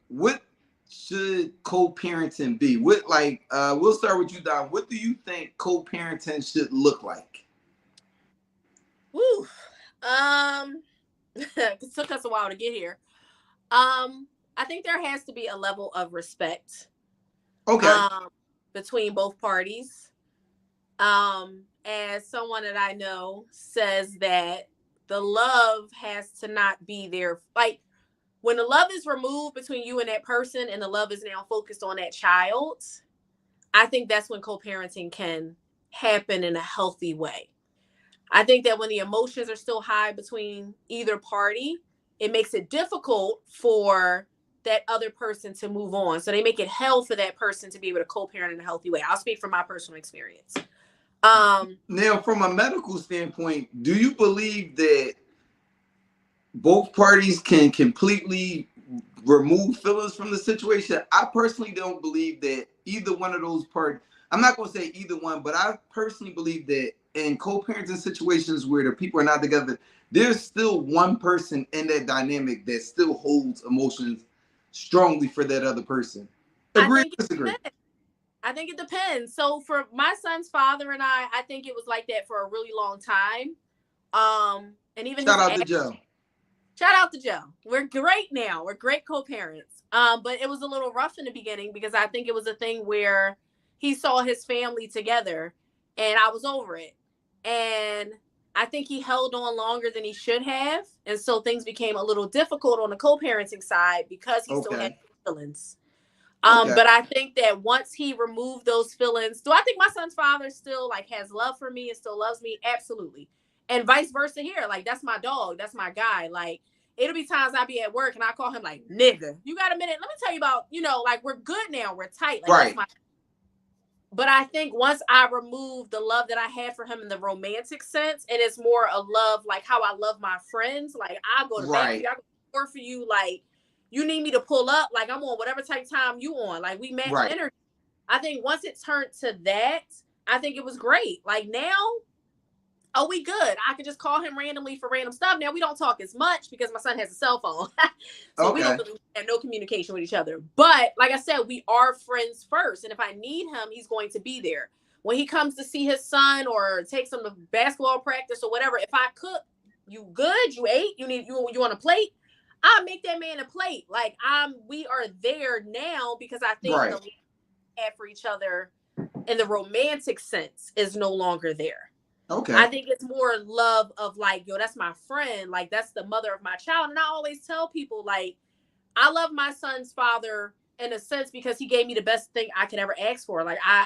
what should co-parenting be? We'll start with you, Don. What do you think co-parenting should look like? Woo. It took us a while to get here. I think there has to be a level of respect. Okay. Between both parties. As someone that I know says that the love has to not be there. Like when the love is removed between you and that person and the love is now focused on that child, I think that's when co-parenting can happen in a healthy way. I think that when the emotions are still high between either party, it makes it difficult for that other person to move on. So they make it hell for that person to be able to co-parent in a healthy way. I'll speak from my personal experience. Now, from a medical standpoint, do you believe that both parties can completely remove feelings from the situation? I personally don't believe that either one of those parties, I'm not going to say either one, but I personally believe that in co-parenting situations where the people are not together, there's still one person in that dynamic that still holds emotions strongly for that other person. Agree or disagree? I think it depends. So for my son's father and I think it was like that for a really long time. And even Shout out to Joe. Shout out to Joe. We're great now. We're great co-parents. But it was a little rough in the beginning because I think it was a thing where he saw his family together and I was over it. And I think he held on longer than he should have. And so things became a little difficult on the co-parenting side because he still had feelings. But I think that once he removed those feelings, do I think my son's father still like has love for me and still loves me? Absolutely. And vice versa here. Like, that's my dog. That's my guy. Like, it'll be times I be at work and I call him like, nigga, you got a minute? Let me tell you about, like, we're good now. We're tight. Like, right. But I think once I remove the love that I had for him in the romantic sense, and it's more a love like how I love my friends. Like, I go to bed for you, I go to work for you. Like, you need me to pull up. Like, I'm on whatever type time you on. Like, we match energy. I think once it turned to that, I think it was great. Like, now, oh, we good. I could just call him randomly for random stuff. Now we don't talk as much because my son has a cell phone. So we don't really have no communication with each other. But like I said, we are friends first. And if I need him, he's going to be there. When he comes to see his son or takes him to basketball practice or whatever, if I cook, you good, you ate, you want a plate, I'll make that man a plate. Like we are there now because I think the love we have for each other in the romantic sense is no longer there. Okay. I think it's more love of like, yo, that's my friend. Like, that's the mother of my child. And I always tell people, like, I love my son's father in a sense because he gave me the best thing I could ever ask for. Like, I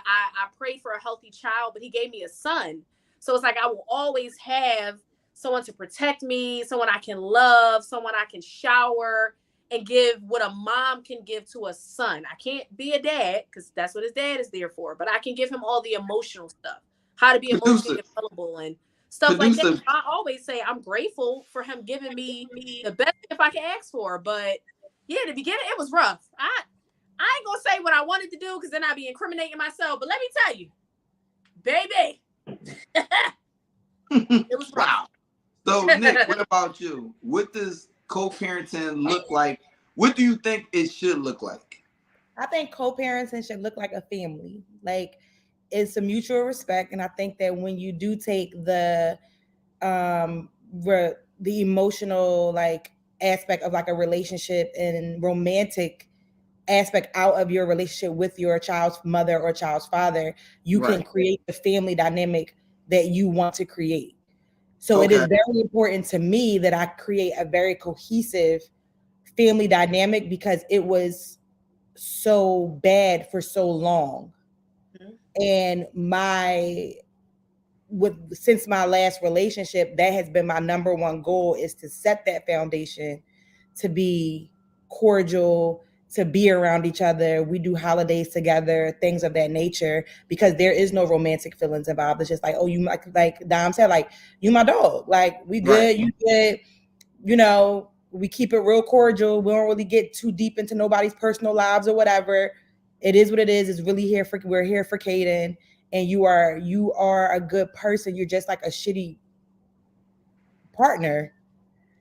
prayed for a healthy child, but he gave me a son. So it's like I will always have someone to protect me, someone I can love, someone I can shower and give what a mom can give to a son. I can't be a dad because that's what his dad is there for, but I can give him all the emotional stuff. How to be emotionally available and stuff like that. I always say I'm grateful for him giving me the best if I can ask for. But yeah, in the beginning, it was rough. I ain't gonna say what I wanted to do because then I'd be incriminating myself. But let me tell you, baby, it was rough. Wow. So Nick, what about you? What does co-parenting look like? What do you think it should look like? I think co-parenting should look like a family. Like, it's a mutual respect, and I think that when you do take the emotional like aspect of like a relationship and romantic aspect out of your relationship with your child's mother or child's father, you can create the family dynamic that you want to create. So it is very important to me that I create a very cohesive family dynamic because it was so bad for so long. And since my last relationship, that has been my number one goal, is to set that foundation, to be cordial, to be around each other. We do holidays together, things of that nature, because there is no romantic feelings involved. It's just like, oh, you like Dom said, like, you my dog. Like, we good, you good. We keep it real cordial. We don't really get too deep into nobody's personal lives or whatever. It is what it is. It's really we're here for Kaden, and you are a good person. You're just like a shitty partner.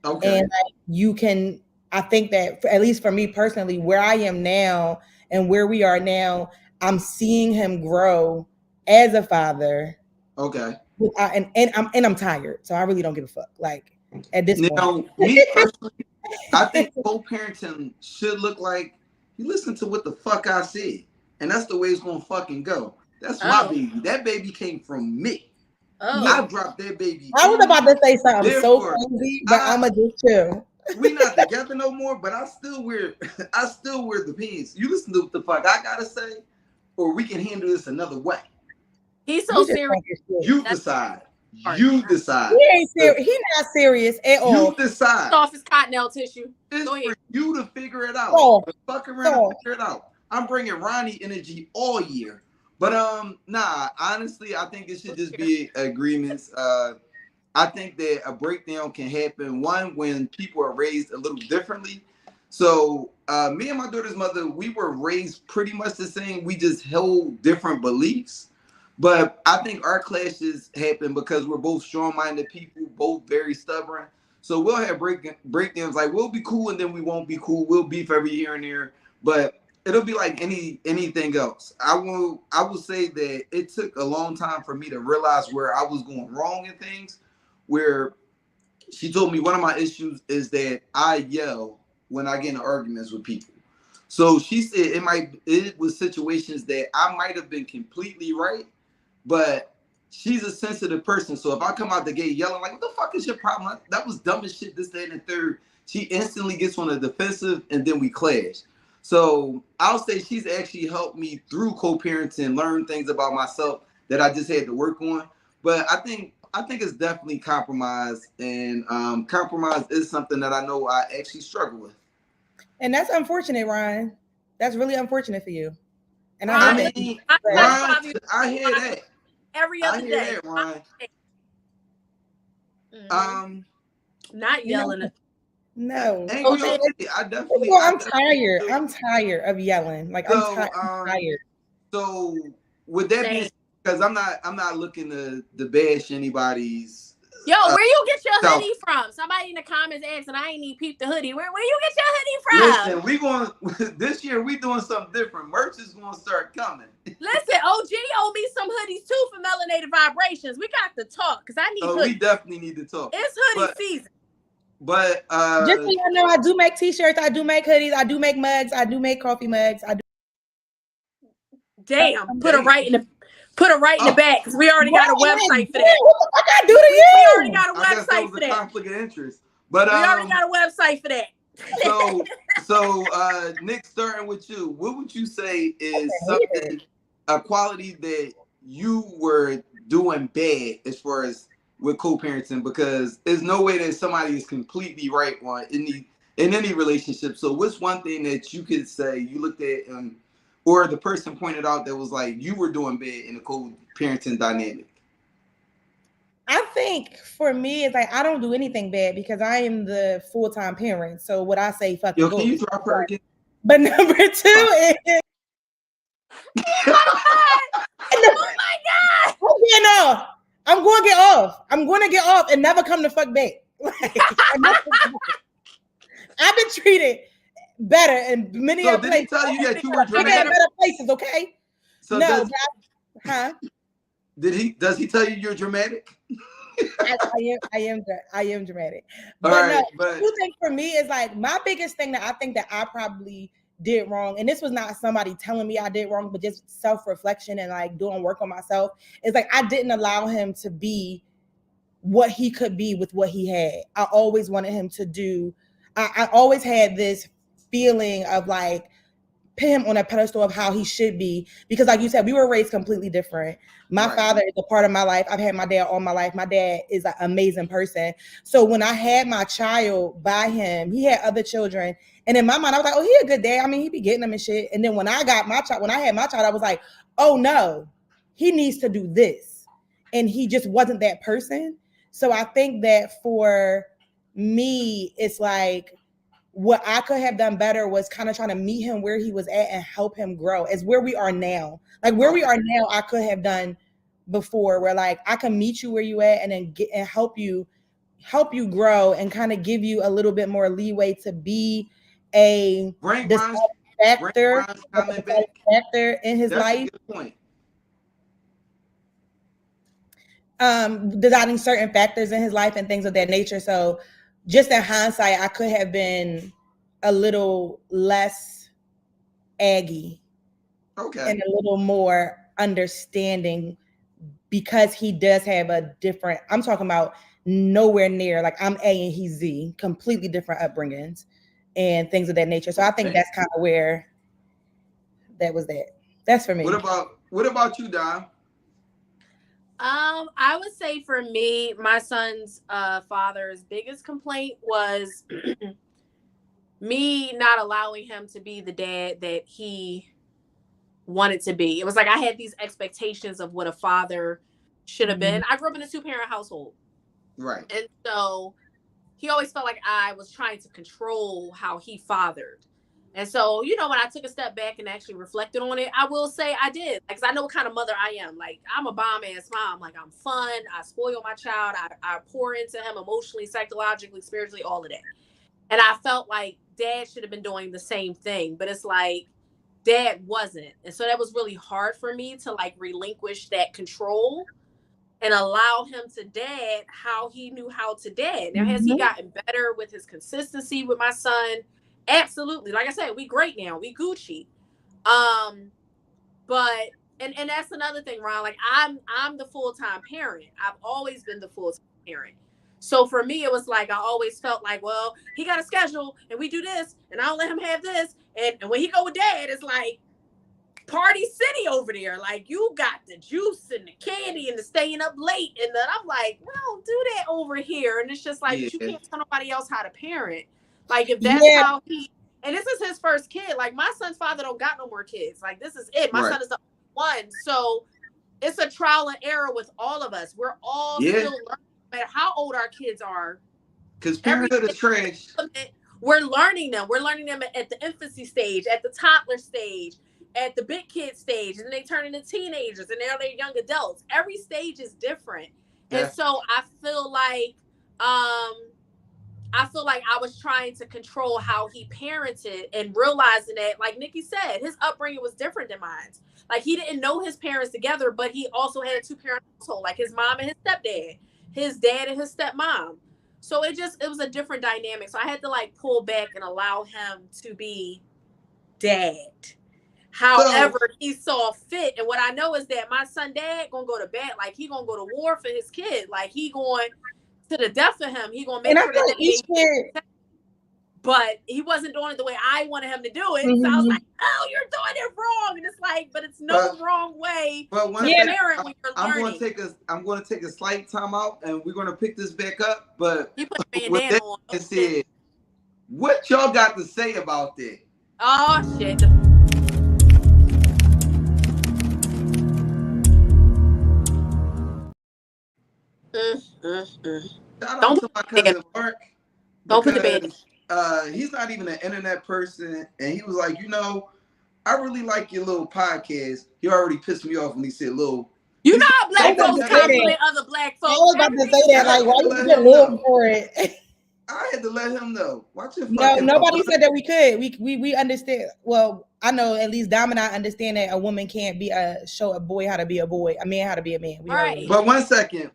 Okay. And like, I think that at least for me personally, where I am now and where we are now, I'm seeing him grow as a father. Okay. And I'm tired, so I really don't give a fuck. Like, at this point. Me personally, I think co-parenting should look like you listen to what the fuck I said, and that's the way it's gonna fucking go. That's my baby. That baby came from me. I dropped that baby. I was about to say something so crazy, but I'ma just chill. We not together no more, but I still wear the pants. You listen to what the fuck I gotta say, or we can handle this another way. He's so serious. You decide. You decide. He ain't serious. He's not serious at all. You decide. Off his cottonelle tissue. It's for you to figure it out. Fuck around and figure it out. I'm bringing Ronnie energy all year. But honestly, I think it should just be agreements. I think that a breakdown can happen, one, when people are raised a little differently. So me and my daughter's mother, we were raised pretty much the same. We just held different beliefs. But I think our clashes happen because we're both strong-minded people, both very stubborn. So we'll have breakdowns. Like, we'll be cool and then we won't be cool. We'll beef every here and there. But it'll be like anything else. I will say that it took a long time for me to realize where I was going wrong in things. Where she told me one of my issues is that I yell when I get in arguments with people. So she said it was situations that I might have been completely right, but she's a sensitive person. So if I come out the gate yelling like, "What the fuck is your problem? That was dumb as shit," this, that, and the third, she instantly gets on the defensive, and then we clash. So I'll say she's actually helped me through co-parenting, learn things about myself that I just had to work on. But I think it's definitely compromise, and compromise is something that I know I actually struggle with. And that's unfortunate, Ryan. That's really unfortunate for you. And I I mean, I Ryan, I hear that. every I other hear day. that, Ryan. Not yelling. No. Angry Okay. already. I definitely. I'm tired. I'm tired of yelling. Like I'm tired. So with that being said, because I'm not looking to bash anybody's. Yo, where you get your hoodie from? Somebody in the comments asked, and I ain't even peeped the hoodie. Where you get your hoodie from? Listen, we going this year. We doing something different. Merch is going to start coming. Listen, OG owe me some hoodies too for Melanated Vibrations. We got to talk because I need hoodies. We definitely need to talk. It's hoodie season. But just so you know, I do make t-shirts, I do make hoodies, I do make mugs, I do make coffee mugs. I do. Damn, put it right in the back because we already got a website for that. What the fuck I do to you? We already got a website for that. Conflict of interest, but we already got a website for that. So Nick, starting with you, what would you say is a quality that you were doing bad as far as with co-parenting? Because there's no way that somebody is completely right on in any relationship. So what's one thing that you could say you looked at or the person pointed out that was like you were doing bad in the co-parenting dynamic? I think for me, it's like I don't do anything bad because I am the full-time parent. So what I say, fucking Yo, can you drop her again? But number two is oh my God! I'm going to get off. I'm going to get off and never come to fuck back. I've been treated better in many other places. Did he tell you that you were dramatic? I got better places, okay? So no, does he tell you you're dramatic? I am dramatic. But the thing for me is like my biggest thing that I think that I probably did wrong, and this was not somebody telling me I did wrong, but just self-reflection and like doing work on myself, is like I didn't allow him to be what he could be with what he had. I always wanted him to do, I always had this feeling of like put him on a pedestal of how he should be, because like you said, we were raised completely different. My father is a part of my life. I've had my dad all my life. My dad is an amazing person. So when I had my child by him, he had other children. And in my mind, I was like, oh, he a good dad. I mean, he be getting them and shit. And then when I had my child, I was like, oh no, he needs to do this. And he just wasn't that person. So I think that for me, it's like, what I could have done better was kind of trying to meet him where he was at and help him grow as where we are now. Like where we are now, I could have done before, where like I can meet you where you at and then get and help you grow and kind of give you a little bit more leeway to be a factor in his life. Designing certain factors in his life and things of that nature. So just in hindsight, I could have been a little less aggy, and a little more understanding, because he does have a different, I'm talking about nowhere near, like I'm A and he's Z, completely different upbringings and things of that nature. So I think that's kind of where that's for me. What about you, Dom? I would say for me, my son's father's biggest complaint was me not allowing him to be the dad that he wanted to be. It was like I had these expectations of what a father should have been. I grew up in a 2-parent household. Right. And so he always felt like I was trying to control how he fathered. And so, you know, when I took a step back and actually reflected on it, I will say I did. Because I know what kind of mother I am. Like, I'm a bomb-ass mom. Like, I'm fun. I spoil my child. I pour into him emotionally, psychologically, spiritually, all of that. And I felt like dad should have been doing the same thing. But it's like, dad wasn't. And so that was really hard for me to like relinquish that control and allow him to dad how he knew how to dad. Now, has he gotten better with his consistency with my son? Absolutely. Like I said, we great now. We Gucci. But and that's another thing, Ron. Like I'm the full-time parent. I've always been the full-time parent. So for me, it was like I always felt like, well, he got a schedule and we do this and I don't let him have this. And when he go with dad, it's like party city over there. Like you got the juice and the candy and the staying up late. And then I'm like, we don't do that over here. And it's just like, but you can't tell nobody else how to parent. Like if that's how he, and this is his first kid. Like my son's father don't got no more kids. Like this is it. My son is the only one. So it's a trial and error with all of us. We're all still learning, no matter how old our kids are. Because parenthood is trash. We're learning them. We're learning them at the infancy stage, at the toddler stage, at the big kid stage, and they turn into teenagers, and now they're young adults. Every stage is different. Yeah. And so I feel like I was trying to control how he parented and realizing that, like Nikki said, his upbringing was different than mine. Like he didn't know his parents together, but he also had a 2-parent household, like his mom and his stepdad, his dad and his stepmom. So it was a different dynamic. So I had to like pull back and allow him to be dad. However, he saw fit. And what I know is that my son dad gonna go to bat, like he gonna go to war for his kid. Like he going to the death of him. He gonna make sure that each kid. But he wasn't doing it the way I wanted him to do it. So I was like, oh, you're doing it wrong. And it's like, but it's no wrong way. But when you're learning. I'm gonna take a slight time out and we're gonna pick this back up. But you put the bandana on. And said, what y'all got to say about that? Oh shit. Shout out to my cousin Mark. Don't put the bandana. He's not even an internet person, and he was like, I really like your little podcast. He already pissed me off when he said little. You know how black folks compliment other black folks. I was about to say that, like, why you get little for it? I had to let him know. Watch your fucking nobody said that we could. We understand. Well, I know at least Dom and I understand that a woman can't show a boy how to be a boy, a man how to be a man. Right. But one second.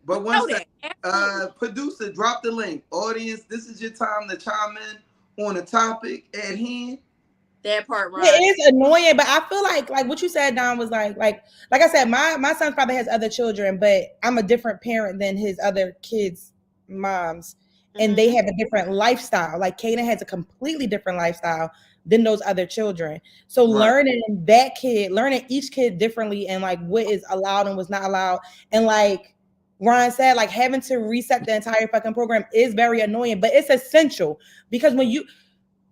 Producer, drop the link. Audience, this is your time to chime in on the topic at hand. That part, right? It is annoying, but I feel like what you said, Don, was like I said, my son's father has other children, but I'm a different parent than his other kids' moms. And they have a different lifestyle. Like Kaden has a completely different lifestyle than those other children. So learning each kid differently and like what is allowed and what's not allowed. And like Ron said, like having to reset the entire fucking program is very annoying, but it's essential because when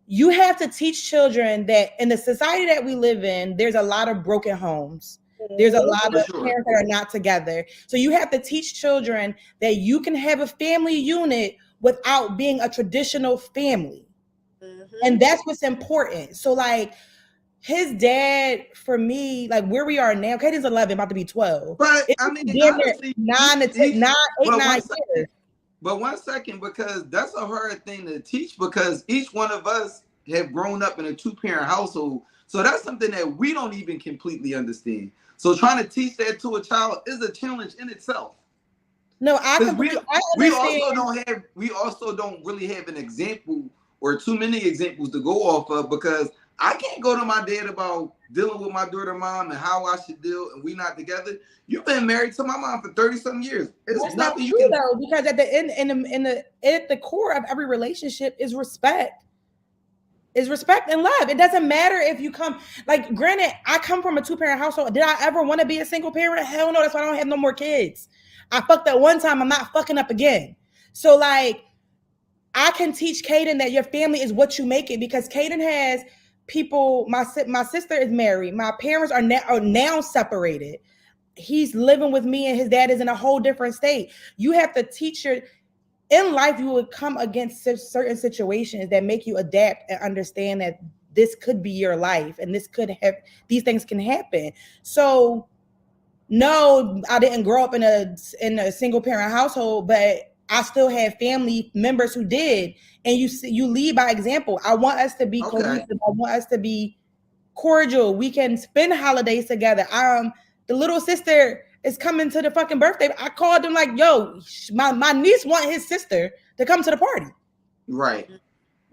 you have to teach children that in the society that we live in, there's a lot of broken homes. There's a lot of parents that are not together. So you have to teach children that you can have a family unit without being a traditional family. And that's what's important. So like his dad, for me, like where we are now, Katie's 11, about to be 12. But I mean, honestly, 9 years. But 1 second, because that's a hard thing to teach because each one of us have grown up in a 2-parent household. So that's something that we don't even completely understand. So trying to teach that to a child is a challenge in itself. No, we also don't really have an example or too many examples to go off of because I can't go to my dad about dealing with my daughter mom and how I should deal and we not together. You've been married to my mom for 30-some years. That's not true though, because at the end, at the core of every relationship is respect. Is respect and love. It doesn't matter if you come, like, granted, I come from a 2-parent household. Did I ever want to be a single parent? Hell no, that's why I don't have no more kids. I fucked up one time, I'm not fucking up again. So like, I can teach Kaden that your family is what you make it because Kaden has people, my sister is married. My parents are now separated. He's living with me and his dad is in a whole different state. You have to teach in life, you would come against certain situations that make you adapt and understand that this could be your life and these things can happen. So no, I didn't grow up in a single parent household, but I still have family members who did. And you lead by example. I want us to be cohesive. I want us to be cordial. We can spend holidays together. The little sister is coming to the fucking birthday. I called him like, yo, my niece want his sister to come to the party. Right.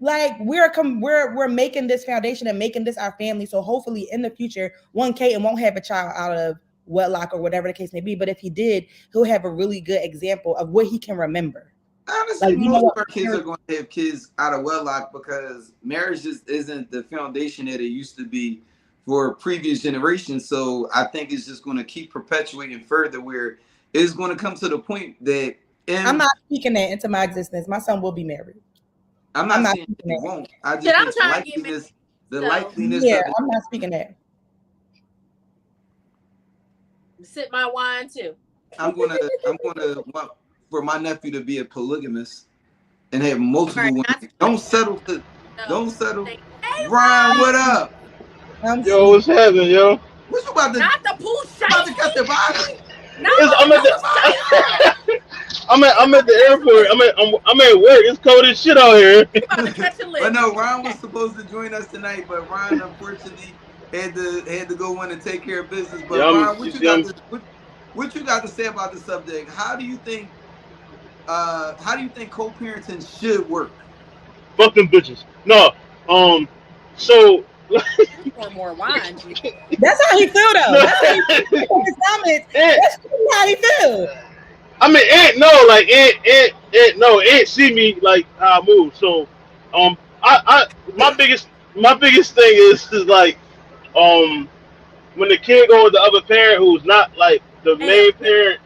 Like we're making this foundation and making this our family. So hopefully in the future, Kaden won't have a child out of wedlock or whatever the case may be. But if he did, he'll have a really good example of what he can remember. Honestly, most of our kids are going to have kids out of wedlock because marriage just isn't the foundation that it used to be for previous generations. So I think it's just going to keep perpetuating further where it's going to come to the point that I'm not speaking that into my existence. My son will be married. I'm not saying he won't. I just think the likeliness yeah, of it. I'm not speaking that. Sip my wine too. I'm gonna want for my nephew to be a polygamist and have multiple women. Don't settle. Hey, Ryan, what up? Yo, what's happening, yo? What you about to? Not the pool shot. About to cut the body? I'm at the airport. I'm at work. It's cold as shit out here. But no, Ryan was supposed to join us tonight, but Ryan unfortunately had to go in and take care of business. But Ryan, what you got to say about the subject? How do you think co-parenting should work? Fuck them bitches. No. So. Or more wine. That's how he feel though. That's how he feel. His comments. That's how he feel. I mean, Aunt see me like how I move. So, my biggest thing is like, when the kid go with the other parent who's not like the main parent,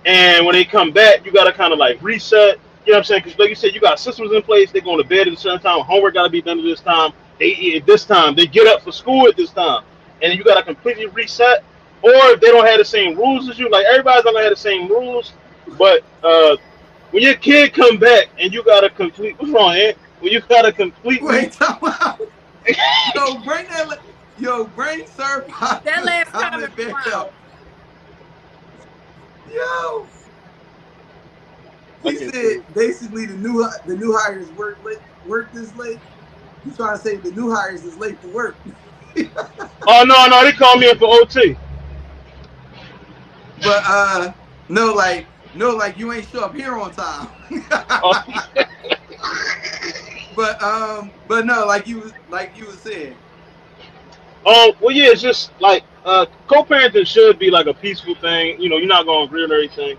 and when they come back, you gotta kind of like reset. You know what I'm saying? Because like you said, you got systems in place. They going to bed at a certain time. Homework gotta be done at this time. They eat at this time. They get up for school at this time, and then you gotta completely reset. Or if they don't have the same rules as you, like everybody's not gonna have the same rules. But when your kid come back and you gotta complete, what's wrong, Aunt? When you gotta complete. Wait, time out. Bring Sir Pop. That last comment back up. Yo. He said basically the new hires work this late. You trying to say the new hires is late for work? Oh no, they call me in for OT. But no, you ain't show up here on time. But no, like you was saying. Well, yeah, it's just like co-parenting should be like a peaceful thing. You know, you're not gonna agree on everything,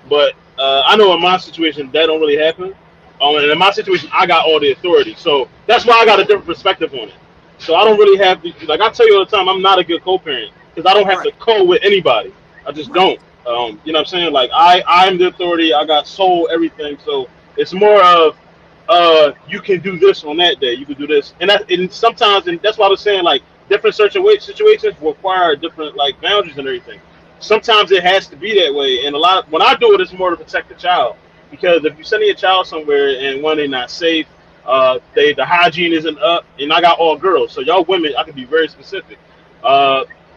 but I know in my situation that don't really happen. And in my situation, I got all the authority, so that's why I got a different perspective on it. So I don't really have to, like I tell you all the time, I'm not a good co-parent because I don't have to co with anybody. I just don't. You know what I'm saying? Like I'm the authority. I got sole everything. So it's more of you can do this on that day. You can do this, and sometimes that's why I was saying like different situations require different like boundaries and everything. Sometimes it has to be that way, and when I do it, it's more to protect the child. Because if you're sending a child somewhere and one, they're not safe, the hygiene isn't up, and I got all girls, so y'all women, I can be very specific.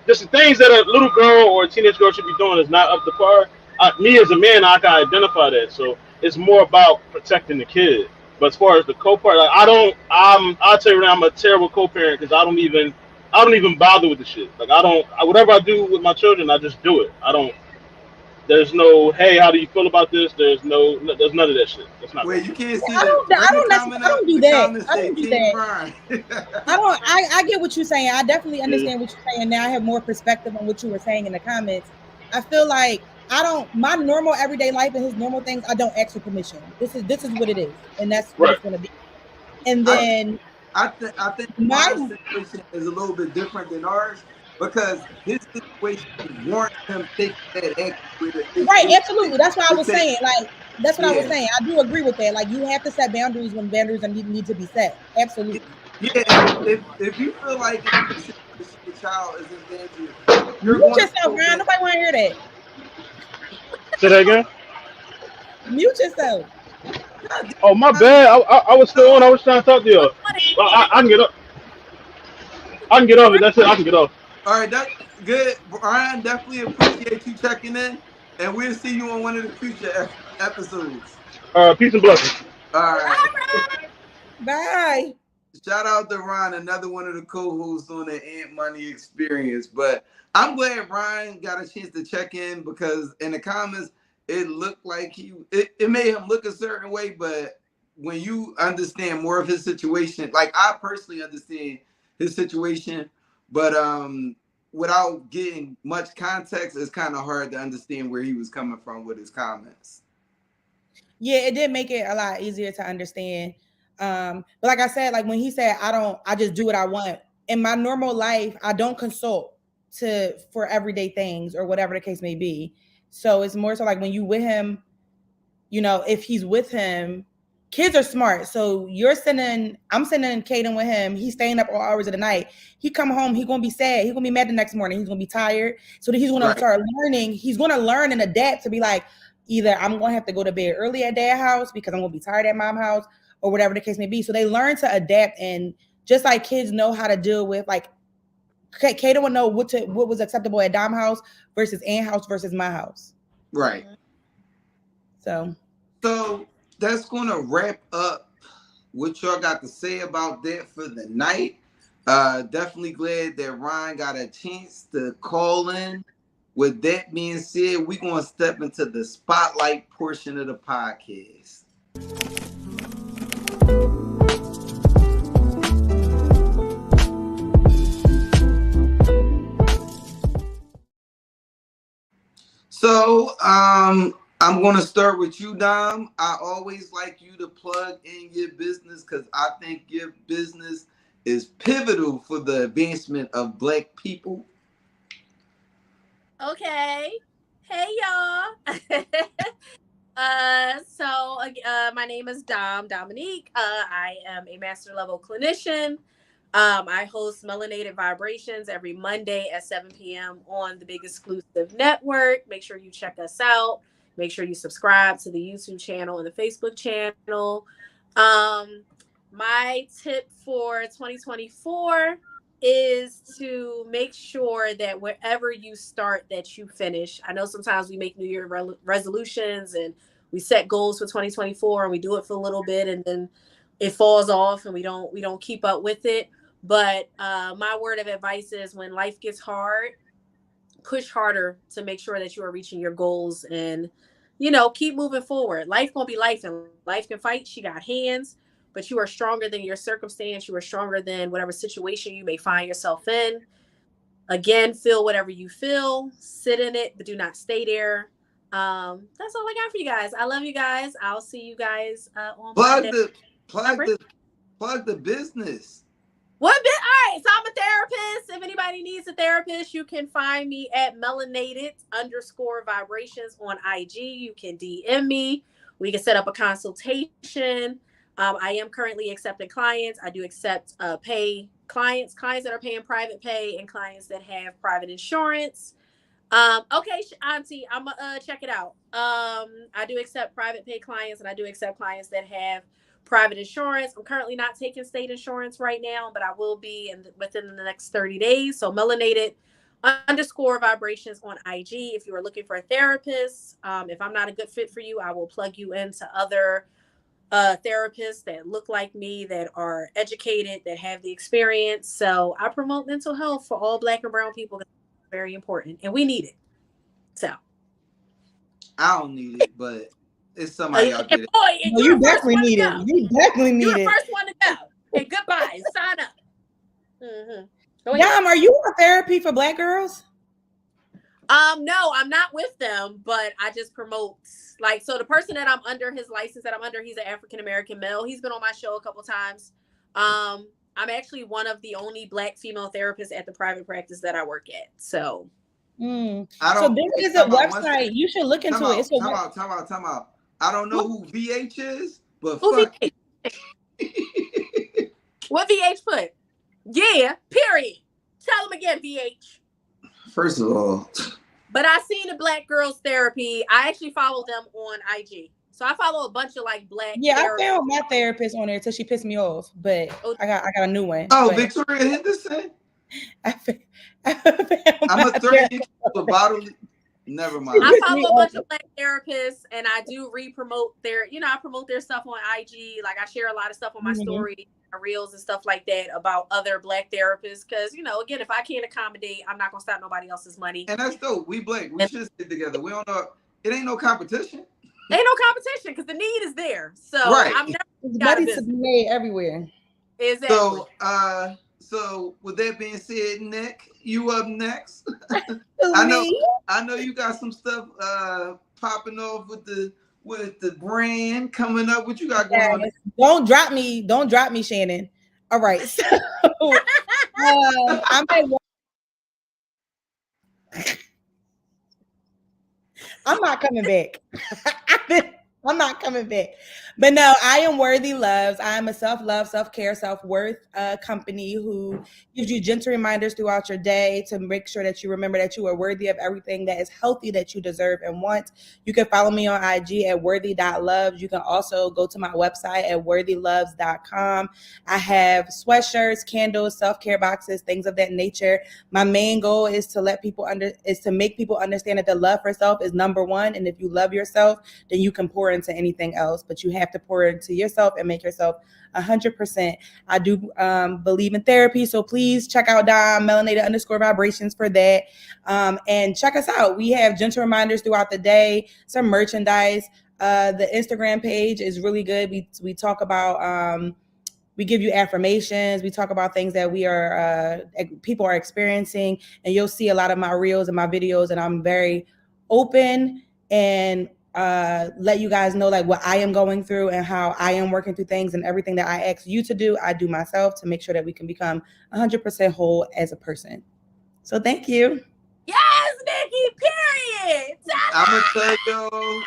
Just the things that a little girl or a teenage girl should be doing is not up to par. Me as a man, I can identify that. So it's more about protecting the kid. But as far as the co-parent, like I'll tell you right now, I'm a terrible co-parent because I don't even bother with the shit. Like whatever I do with my children, I just do it. There's no, hey, how do you feel about this? There's none of that shit. That's not. Wait, you can't see I don't do that. I get what you're saying. I definitely understand what you're saying. Now I have more perspective on what you were saying in the comments. I feel like my normal everyday life and his normal things, I don't ask for permission. This is what it is, and that's what it's gonna be. And then I think my situation is a little bit different than ours. Because his situation warrants him taking that action. Right, absolutely. That's what I was saying. Like, that's what I was saying. I do agree with that. Like, you have to set boundaries when boundaries need to be set. Absolutely. Yeah, if you feel like the child is in danger, you're mute yourself, Ryan. Nobody want to hear that. Say that again? Mute yourself. Oh, my bad. I was still on. I was trying to talk to you. I can get up. I can get off it. That's it. I can get off. All right, that's good. Brian, definitely appreciate you checking in, and we'll see you on one of the future episodes. Peace and blessings. All right. Bye. Shout out to Ron, another one of the co-hosts on the AntMoney Experience. But I'm glad Ryan got a chance to check in because in the comments, it looked like it made him look a certain way. But when you understand more of his situation, like I personally understand his situation, but without getting much context, it's kind of hard to understand where he was coming from with his comments. Yeah, it did make it a lot easier to understand. But like I said, like when he said, I just do what I want. In my normal life, I don't consult for everyday things or whatever the case may be. So it's more so like when you with him, you know, if he's with him, kids are smart. So I'm sending Caden with him. He's staying up all hours of the night. He come home, he's gonna be sad. He's gonna be mad the next morning. He's gonna be tired. So he's gonna start learning. He's gonna learn and adapt to be like, either I'm gonna have to go to bed early at dad's house because I'm gonna be tired at mom's house or whatever the case may be. So they learn to adapt, and just like kids know how to deal with, like Caden would know what was acceptable at Dom's house versus Ant's house versus my house. Right. So that's gonna wrap up what y'all got to say about that for the night. Definitely glad that Ryan got a chance to call in. With that being said, we're gonna step into the spotlight portion of the podcast. So I'm going to start with you, Dom. I always like you to plug in your business because I think your business is pivotal for the advancement of Black people. Okay. Hey, y'all. My name is Dominique. I am a master level clinician. I host Melanated Vibrations every Monday at 7 p.m. on the Big Exclusive Network. Make sure you check us out. Make sure you subscribe to the YouTube channel and the Facebook channel. My tip for 2024 is to make sure that wherever you start, that you finish. I know sometimes we make New Year resolutions and we set goals for 2024 and we do it for a little bit and then it falls off and we don't keep up with it. But my word of advice is when life gets hard, push harder to make sure that you are reaching your goals and, keep moving forward. Life gonna be life and life can fight. She got hands, but you are stronger than your circumstance. You are stronger than whatever situation you may find yourself in. Again, feel whatever you feel, sit in it, but do not stay there. That's all I got for you guys. I love you guys. I'll see you guys on Monday. Plug the business. What bit? All right. So I'm a therapist. If anybody needs a therapist, you can find me at melanated_vibrations on IG. You can DM me. We can set up a consultation. I am currently accepting clients. I do accept pay clients that are paying private pay and clients that have private insurance. Okay, Auntie, I'm gonna check it out. I do accept private pay clients and I do accept clients that have private insurance. I'm currently not taking state insurance right now, but I will be within the next 30 days. So melanated_vibrations on IG. If you are looking for a therapist, if I'm not a good fit for you, I will plug you into other therapists that look like me, that are educated, that have the experience. So I promote mental health for all Black and brown people. It's very important and we need it. So I don't need it, but it's somebody out there. Boy, you definitely need it. You definitely need it. You're the first one to go. And goodbye. Sign up. Mm-hmm. Dom, are you on therapy for Black girls? No, I'm not with them, but I just promote. So the person that I'm under, his license that I'm under, he's an African-American male. He's been on my show a couple times. I'm actually one of the only Black female therapists at the private practice that I work at. So. So there is a website. You should look into it. Time out. I don't know who VH is, but who VH? What VH put? Yeah, period. Tell them again, VH. First of all. But I seen the Black Girls Therapy. I actually follow them on IG. So I follow a bunch of Black. Yeah, therapists. I found my therapist on there until she pissed me off, but I got a new one. Oh, Victoria Henderson. I'm gonna throw you a bottle. Never mind. I follow a bunch of Black therapists, and I do re-promote their, I promote their stuff on IG. Like I share a lot of stuff on my story, my reels and stuff like that about other Black therapists. Because, again, if I can't accommodate, I'm not going to stop nobody else's money. And that's dope. We Black. We should stick together. We don't know. It ain't no competition. Ain't no competition because the need is there. So right. I'm never money to be made everywhere. Exactly. So with that being said, Nick, you up next. I know you got some stuff popping off with the brand coming up. What you got going on? Don't drop me, Shannon. All right. So I'm not coming back. I'm not coming back. But no, I am Worthy Loves. I am a self-love, self-care, self-worth company who gives you gentle reminders throughout your day to make sure that you remember that you are worthy of everything that is healthy that you deserve and want. You can follow me on IG at worthy.loves. You can also go to my website at worthyloves.com. I have sweatshirts, candles, self-care boxes, things of that nature. My main goal is to make people understand that the love for self is number one. And if you love yourself, then you can pour into anything else, but you have to pour into yourself and make yourself 100%. I do believe in therapy, so please check out Dom melanated_vibrations for that. And check us out. We have gentle reminders throughout the day, some merchandise. The Instagram page is really good. We talk about we give you affirmations. We talk about things that people are experiencing, and you'll see a lot of my reels and my videos. And I'm very open and let you guys know like what I am going through and how I am working through things, and everything that I ask you to do, I do myself to make sure that we can become 100% whole as a person. So thank you. Yes, Nikki, period. I'm gonna tell y'all,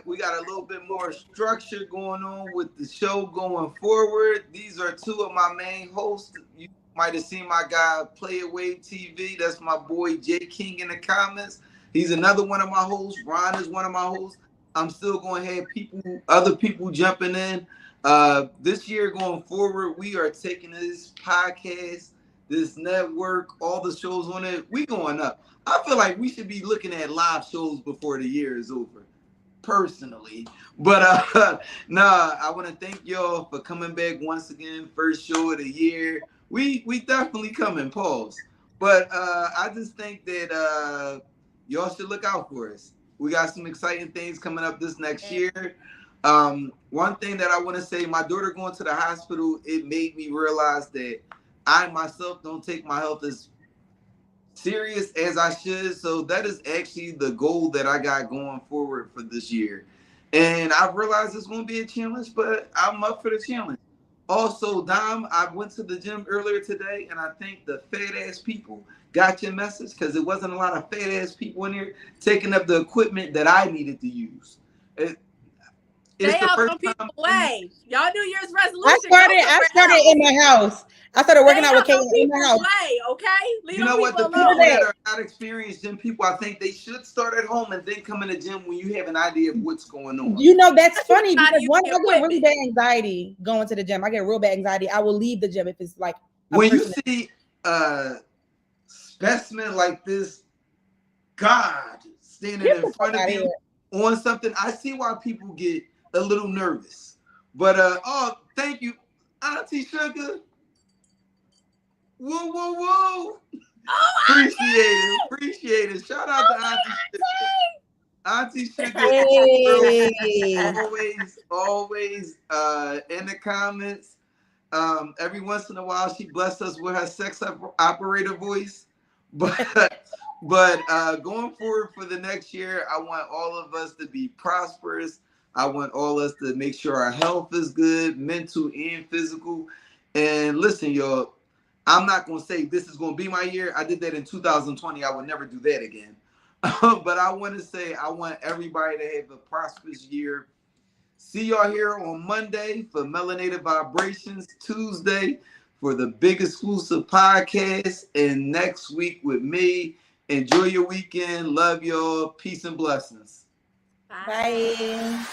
we got a little bit more structure going on with the show going forward. These are two of my main hosts. You might have seen my guy Play It Wave TV. That's my boy J King in the comments. He's another one of my hosts. Ron is one of my hosts. I'm still going to have other people jumping in. This year going forward, we are taking this podcast, this network, all the shows on it. We going up. I feel like we should be looking at live shows before the year is over, personally. But I want to thank y'all for coming back once again. First show of the year. We definitely coming, pause. But I just think that y'all should look out for us. We got some exciting things coming up this next year. One thing that I want to say, my daughter going to the hospital, it made me realize that I myself don't take my health as serious as I should. So that is actually the goal that I got going forward for this year. And I've realized it's going to be a challenge, but I'm up for the challenge. Also, Dom, I went to the gym earlier today, and I think the fat ass people got your message, because it wasn't a lot of fat ass people in here taking up the equipment that I needed to use. Stay out of people's way. Y'all New Year's resolution. I started in my house. I started working out with Kate in my house. Way, okay? You know what? The people that are not experienced gym people, I think they should start at home and then come in the gym when you have an idea of what's going on. You know, that's funny because I get really bad anxiety going to the gym. I get real bad anxiety. I will leave the gym if it's like when you see specimen like this, God standing in front of you on something, I see why people get a little nervous. But thank you, Auntie Sugar. Whoa. Oh, appreciate it. Shout out to Auntie Sugar. Always in the comments. Every once in a while she blessed us with her sex operator voice. But going forward for the next year, I want all of us to be prosperous. I want all us to make sure our health is good, mental and physical. And listen, y'all, I'm not going to say this is going to be my year. I did that in 2020. I would never do that again. But I want to say I want everybody to have a prosperous year. See y'all here on Monday for Melanated Vibrations, Tuesday for the big exclusive podcast, and next week with me. Enjoy your weekend. Love y'all. Peace and blessings. Bye.